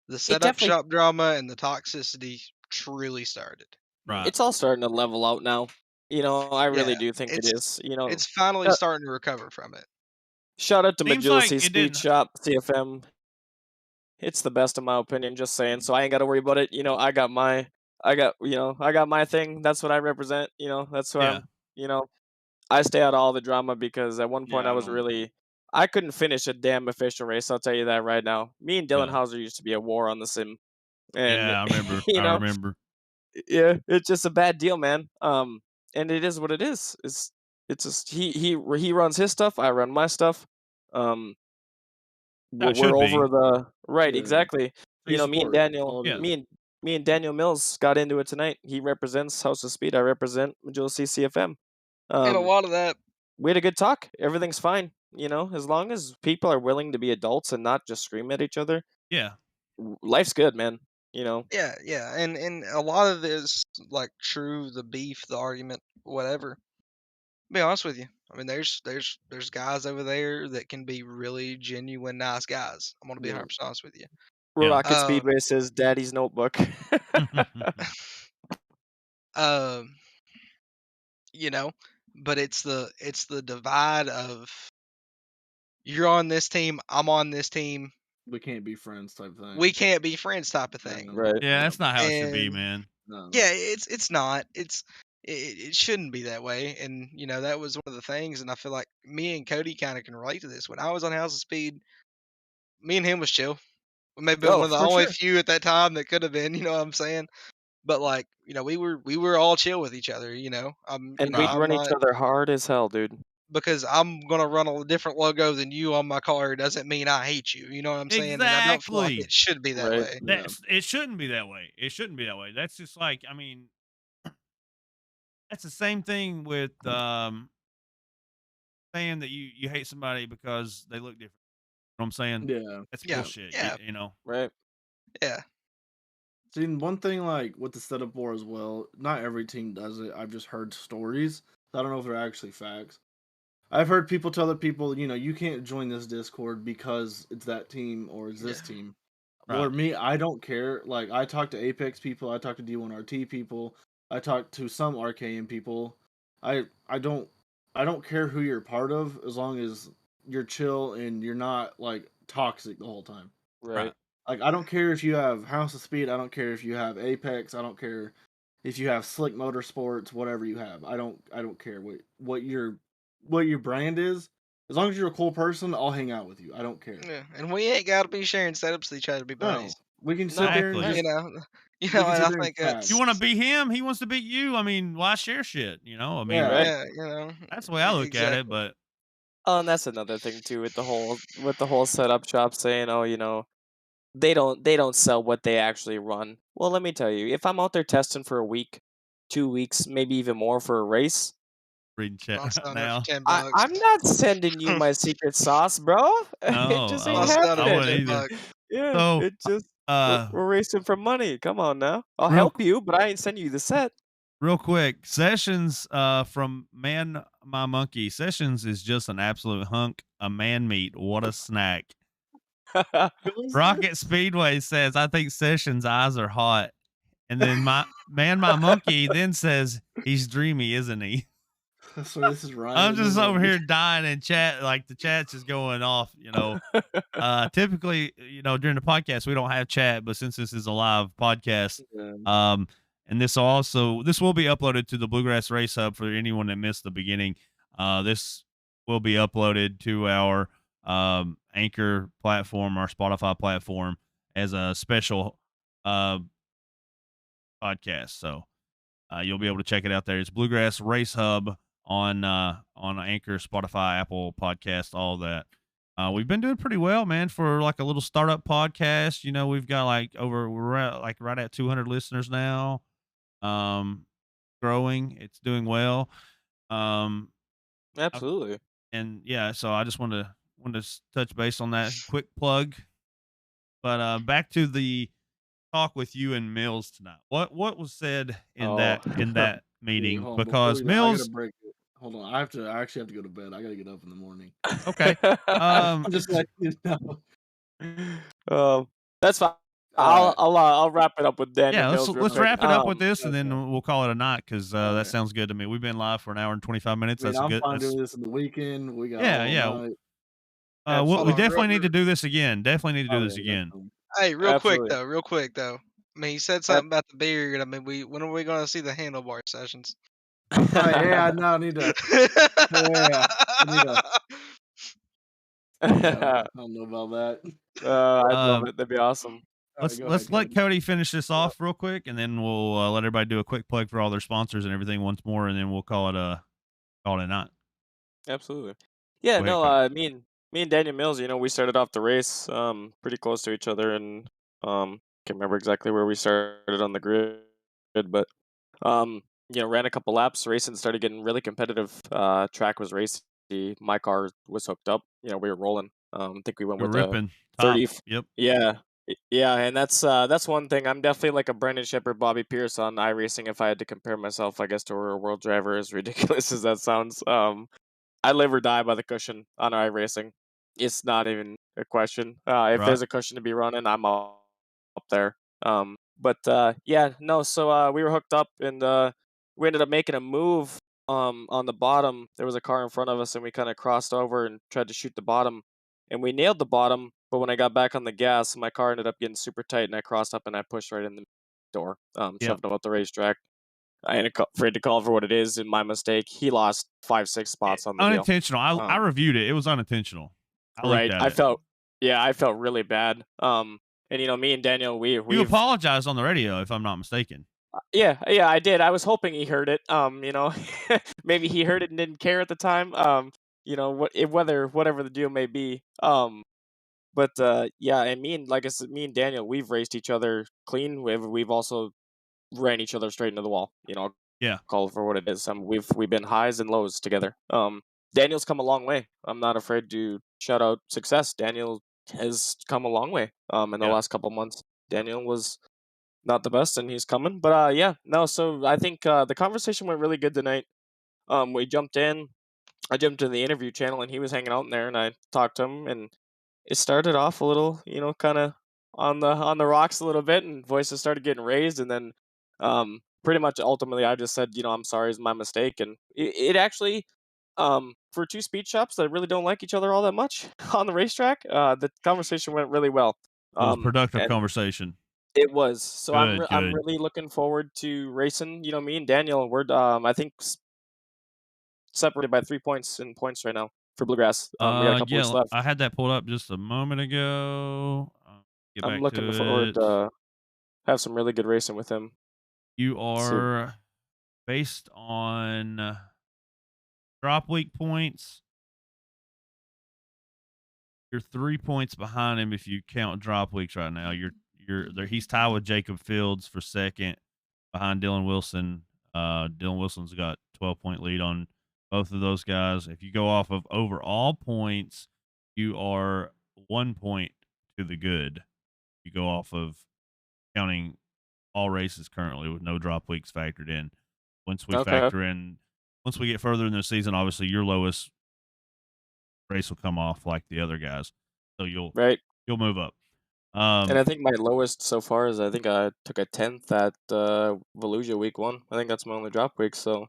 the It setup definitely, shop drama and the toxicity truly started. Right. it's all starting to level out now. I Yeah, really do think it it's is. it's finally Shout, starting to recover from it. shout out to Seems Magilla like C it Speed didn't. Shop, CFM. It's the best in my opinion. Just saying. So I ain't got to worry about it. I got my thing. That's what I represent. That's who Yeah. I'm. You know, I stay out of all the drama because at one point Yeah, I I was don't. really. I couldn't finish a damn official race. I'll tell you that right now. Me and Dylan Yeah. Hauser used to be a war on the sim, and Yeah. I remember. you I know, remember. yeah, it's just a bad deal, man. And it is what it is. It's just he runs his stuff. I run my stuff. Um, That we're should over be. the right, Yeah. exactly. So you Me and support Daniel, all it Yeah. is. me and Daniel Mills got into it tonight. He represents House of Speed. I represent Majula CCFM. And a Um, lot of that, we had a good talk. Everything's fine. As long as people are willing to be adults and not just scream at each other, Yeah. life's good, man. yeah, and a lot of this, like true, the beef, the argument, whatever. Be honest with you. I mean, there's guys over there that can be really genuine, nice guys. I'm gonna be Yeah. 100% honest with you. Yeah. Rocket Speedway says Daddy's notebook. Um, you know, but it's the divide of you're on this team, I'm on this team, We can't be friends type thing. we can't be friends type of Yeah. thing. Right. Yeah. Yeah. That's not how it should be, And man. No. yeah, it's not. It shouldn't be that way. And that was one of the things. And I feel like me and Cody kind of can relate to this. When I was on House of Speed, me and him was chill. Maybe one Oh, of the for only sure. few at that time that could have been. You know what I'm saying? But like, we were all chill with each other. And we'd Right. I'm run each not, other hard as hell, dude. because I'm gonna run a different logo than you on my car doesn't mean I hate you. You know what I'm saying? And I don't feel like Exactly. it should be that Right. way. Yeah. It shouldn't be that way. It shouldn't be that way. That's just like, I mean, that's the same thing with saying that you hate somebody because they look different. You know what I'm saying? Yeah. That's Yeah, bullshit. yeah, You know? Right. yeah, See, and one thing like with the setup war as well, not every team does it. I've just heard stories. I don't know if they're actually facts. I've heard people tell other people, you can't join this Discord because it's that team or it's this yeah. team. Right. For me, I don't care. Like I talk to Apex people, I talk to D1RT people, I talk to some RKM people. I don't care who you're part of as long as you're chill and you're not like toxic the whole time. Right. Right. Like I don't care if you have House of Speed, I don't care if you have Apex, I don't care if you have Slick Motorsports, whatever you have. I don't care what your brand is. As long as you're a cool person, I'll hang out with you. I don't care. Yeah, and we ain't got to be sharing setups with each other to be No, buddies. we can sit No. there and Exactly. You just know, we can and sit I there and think chat. You want to beat him, he wants to beat you. I mean, why share shit? I mean, Yeah. Right. yeah, that's the way I look at it. exactly. But Oh, and that's another thing too with the whole setup shop saying, oh, they don't sell what they actually run. Well, let me tell you, if I'm out there testing for a week, 2 weeks, maybe even more for a race, reading chat I'll sell it for now. 10 bucks. I'm not sending you my secret sauce, bro. It No, just I ain't I'll wouldn't. sell I it for wouldn't happening. 10 either. bucks. Yeah, So, it just uh, we're racing for money. Come on now. I'll real help you, but I ain't sending you the set. real quick, Sessions from Man My Monkey. Sessions is just an absolute hunk of man meat. What a snack. Who is Rocket Speedway says, I think Sessions' eyes are hot. And then my monkey then says, he's dreamy, isn't he? this? So this is Ryan. I'm and just then, over here dying in chat. Like the chat's just going off, typically, during the podcast, we don't have chat, but since this is a live podcast, Yeah. um, And this will be uploaded to the Bluegrass Race Hub for anyone that missed the beginning. This will be uploaded to our Anchor platform, our Spotify platform, as a special podcast. So you'll be able to check it out there. It's Bluegrass Race Hub on Anchor, Spotify, Apple Podcast, all that. We've been doing pretty well, man, for like a little startup podcast. You know, we've got we're at, like right at 200 listeners now. Growing, it's doing well. Absolutely. And yeah, so I just wanted to touch base on that quick plug. But back to the talk with you and Mills tonight. What was said in that Dude, meeting? hold on, Because I Mills, gotta break it. Hold on, I actually have to go to bed. I gotta get up in the morning. okay, I'm just like, you know. That's fine. Alright. I'll wrap it up with Daniel yeah, Mills real let's quick. wrap it up with this, and okay. then we'll call it a night because that Alright. sounds good to me. We've been live for an hour and 25 minutes. I mean, That's I'm good. fine doing this in the weekend. We got Yeah. all night. We Absolutely. definitely need to do this again. Definitely need to do Oh, this yeah, again. definitely. Hey, real quick Absolutely. though. I mean, he said something about the beard. I mean, when are we going to see the handlebar sessions? Yeah, no, I need to. Yeah, I need to. Yeah, I don't know about that. I'd love it. That'd be awesome. Let's Go ahead, let Cody. Cody finish this off real quick, and then we'll let everybody do a quick plug for all their sponsors and everything once more, and then we'll call it a night. Absolutely. Yeah, Go ahead, no, Cody. me and Daniel Mills, you know, we started off the race pretty close to each other, and can't remember exactly where we started on the grid, but you know, ran a couple laps, racing started getting really competitive. Track was racy. My car was hooked up. You know, we were rolling. I think we went You're with a ripping top. 30. Yep. Yeah. Yeah, and that's one thing. I'm definitely like a Brendan Shepard, Bobby Pierce on iRacing. If I had to compare myself, I guess, to a world driver, as ridiculous as that sounds. I live or die by the cushion on iRacing. It's not even a question. If Right. there's a cushion to be running, I'm up there. But yeah, no. So we were hooked up, and we ended up making a move. On the bottom, there was a car in front of us, and we kind of crossed over and tried to shoot the bottom, and we nailed the bottom. But when I got back on the gas, my car ended up getting super tight, and I crossed up and I pushed right in the door, Yep. shoved him out the racetrack. I ain't afraid to call it for what it is, and my mistake. He lost 5-6 spots on the deal. Unintentional. I reviewed it. It was unintentional. I looked Right. at it. I felt really bad. And you know, me and Daniel, You we've apologized on the radio, if I'm not mistaken. yeah, I did. I was hoping he heard it. You know, maybe he heard it and didn't care at the time. You know, whatever the deal may be. But yeah, and like I said, me and Daniel, we've raced each other clean. We've also ran each other straight into the wall. You know, Yeah. call it for what it is. We've been highs and lows together. Daniel's come a long way. I'm not afraid to shout out success. Daniel has come a long way. In the Yeah. last couple months, Daniel was not the best, and he's coming. But yeah, no. So I think the conversation went really good tonight. We jumped in. I jumped in the interview channel, and he was hanging out in there, and I talked to him, and it started off a little, you know, kind of on the rocks a little bit, and voices started getting raised, and then pretty much ultimately I just said, you know, I'm sorry, it's my mistake, and it actually for two speed shops that really don't like each other all that much on the racetrack, the conversation went really well. It was a productive And conversation. it was. So Good. I'm really looking forward to racing. You know, me and Daniel, we're I think separated by 3 points in points right now for Bluegrass. We got a couple weeks Yeah, left. I had that pulled up just a moment ago. Get I'm back looking to forward it. to have some really good racing with him. You So are based on drop week points. You're 3 points behind him if you count drop weeks right now. You're there. He's tied with Jacob Fields for second behind Dylan Wilson. Dylan Wilson's got 12-point lead on both of those guys. If you go off of overall points, you are 1 point to the good. You go off of counting all races currently with no drop weeks factored in. Once we once we get further in the season, obviously your lowest race will come off like the other guys, so you'll move up. And I think my lowest so far is I think I took a 10th at Volusia week 1. I think that's my only drop week. So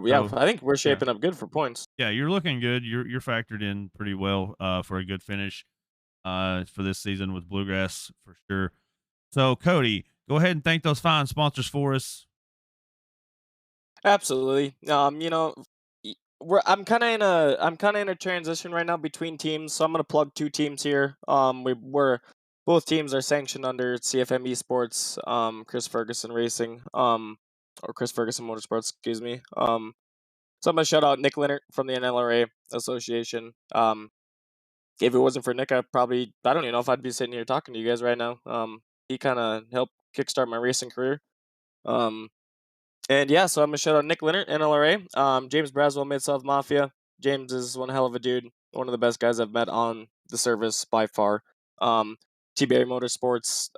yeah, I think we're shaping up good for points. Yeah, you're looking good. You're factored in pretty well for a good finish for this season with Bluegrass for sure. So Cody, go ahead and thank those fine sponsors for us. Absolutely. I'm kind of in a transition right now between teams, so I'm gonna plug two teams here. We're both teams are sanctioned under CFM Esports, Chris Ferguson Racing, or Chris Ferguson Motorsports, excuse me. So I'm gonna shout out Nick Leonard from the NLRA Association. If it wasn't for Nick, I don't even know if I'd be sitting here talking to you guys right now. He kind of helped kickstart my racing career. Um, and yeah, so I'm gonna shout out Nick Leonard, NLRA, James Braswell, Mid South Mafia. James is one hell of a dude, one of the best guys I've met on the service by far. Um, T Berry Motorsports,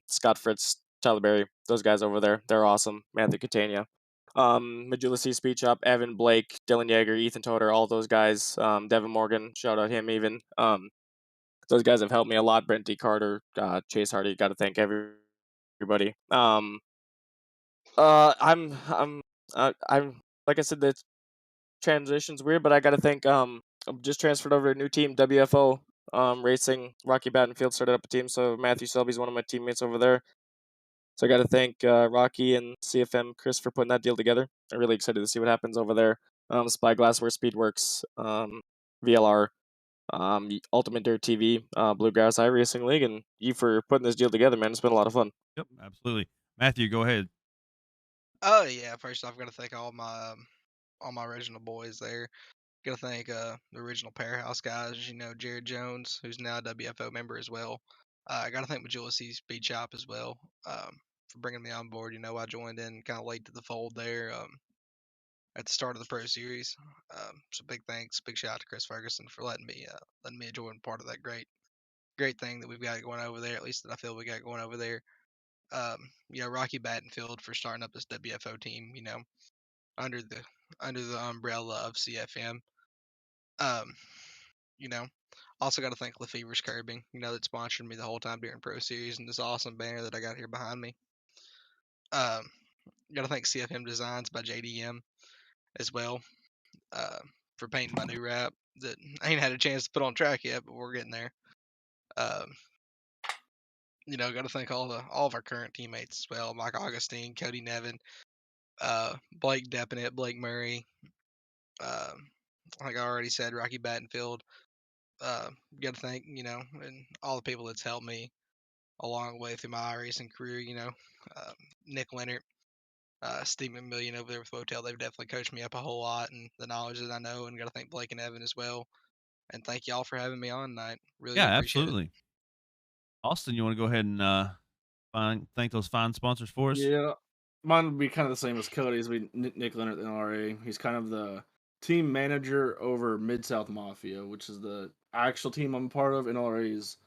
Scott Fritz, Tyler Berry, those guys over there, they're awesome. Matthew Catania, Majula C Speed Shop, Evan Blake, Dylan Yeager, Ethan Toder, all those guys. Devin Morgan, shout out him even. Those guys have helped me a lot. Brent D. Carter, Chase Hardy, got to thank everybody. I'm like I said, the transition's weird, but I got to thank I'm just transferred over to a new team, WFO Racing. Rocky Battenfield started up a team, so Matthew Selby's one of my teammates over there. So I got to thank Rocky and CFM Chris for putting that deal together. I'm really excited to see what happens over there. Spyglass, where Speedworks, VLR, Ultimate Dirt TV, Bluegrass iRacing League, and you for putting this deal together, man. It's been a lot of fun. Yep, absolutely. Matthew, go ahead. Oh yeah, first off, gotta thank all my original boys there. Gotta thank the original Powerhouse guys. Jared Jones, who's now a WFO member as well. I gotta thank Majula C Speed Shop as well, for bringing me on board. I joined in kind of late to the fold there, at the start of the Pro Series. So big thanks, big shout out to Chris Ferguson for letting me join part of that great thing that we've got going over there. At least that I feel we got going over there. Rocky Battenfield for starting up this WFO team. Under the umbrella of CFM. Um, you know, Also got to thank Lefevre's Curbing, that sponsored me the whole time during Pro Series and this awesome banner that I got here behind me. Um, got to thank CFM Designs by JDM as well, uh, for painting my new wrap that I ain't had a chance to put on track yet, but we're getting there. Um, got to thank all of our current teammates as well: Mike Augustine, Cody Nevin, Blake Deppinett, Blake Murray. Like I already said, Rocky Battenfield. Got to thank and all the people that's helped me along the way through my iRacing career. Nick Leonard, Steve McMillian over there with Wotel. They've definitely coached me up a whole lot and the knowledge that I know. And got to thank Blake and Evan as well. And thank y'all for having me on tonight. Really Yeah, do appreciate it. absolutely. Austin, you want to go ahead and thank those fine sponsors for us? Yeah, mine would be kind of the same as Cody's. Nick Leonard at the NRA. He's kind of the team manager over Mid South Mafia, which is the actual team I'm a part of. NRA's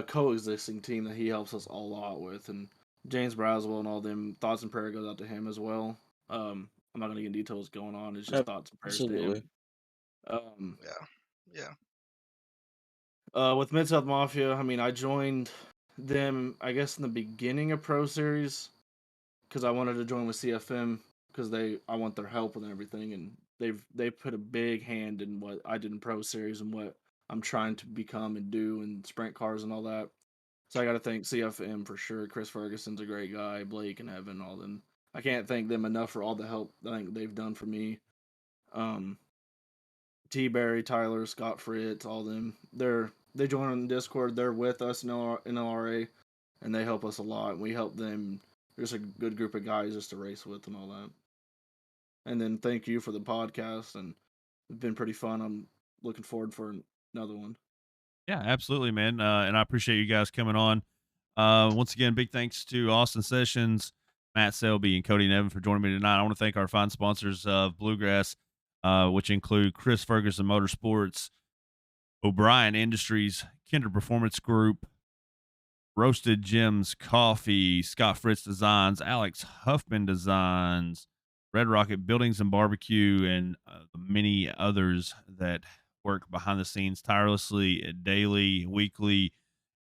coexisting team that he helps us a lot with, and James Braswell and all them. Thoughts and prayer goes out to him as well. I'm not gonna get into details going on. It's just thoughts and prayers to him. Yeah. Yeah. With Mid South Mafia, I mean, I joined them, I guess, in the beginning of Pro Series because I wanted to join with CFM because I want their help with everything, and they put a big hand in what I did in Pro Series and what I'm trying to become and do in sprint cars and all that. So I got to thank CFM for sure. Chris Ferguson's a great guy. Blake and Evan, all them. I can't thank them enough for all the help I think they've done for me. T. Barry, Tyler, Scott Fritz, all them. They join on Discord. They're with us in LRA, and they help us a lot. We help them. There's a good group of guys just to race with and all that. And then thank you for the podcast, and it's been pretty fun. I'm looking forward for another one. Yeah, absolutely, man. And I appreciate you guys coming on. Once again, big thanks to Austin Sessions, Matt Selby, and Cody Nevin for joining me tonight. I want to thank our fine sponsors of Bluegrass, which include Chris Ferguson Motorsports, O'Brien Industries, Kinder Performance Group, Roasted Gems Coffee, Scott Fritz Designs, Alex Huffman Designs, Red Rocket Buildings and Barbecue, and many others that work behind the scenes tirelessly, daily, weekly,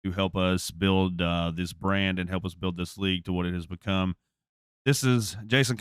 to help us build this brand and help us build this league to what it has become. This is Jason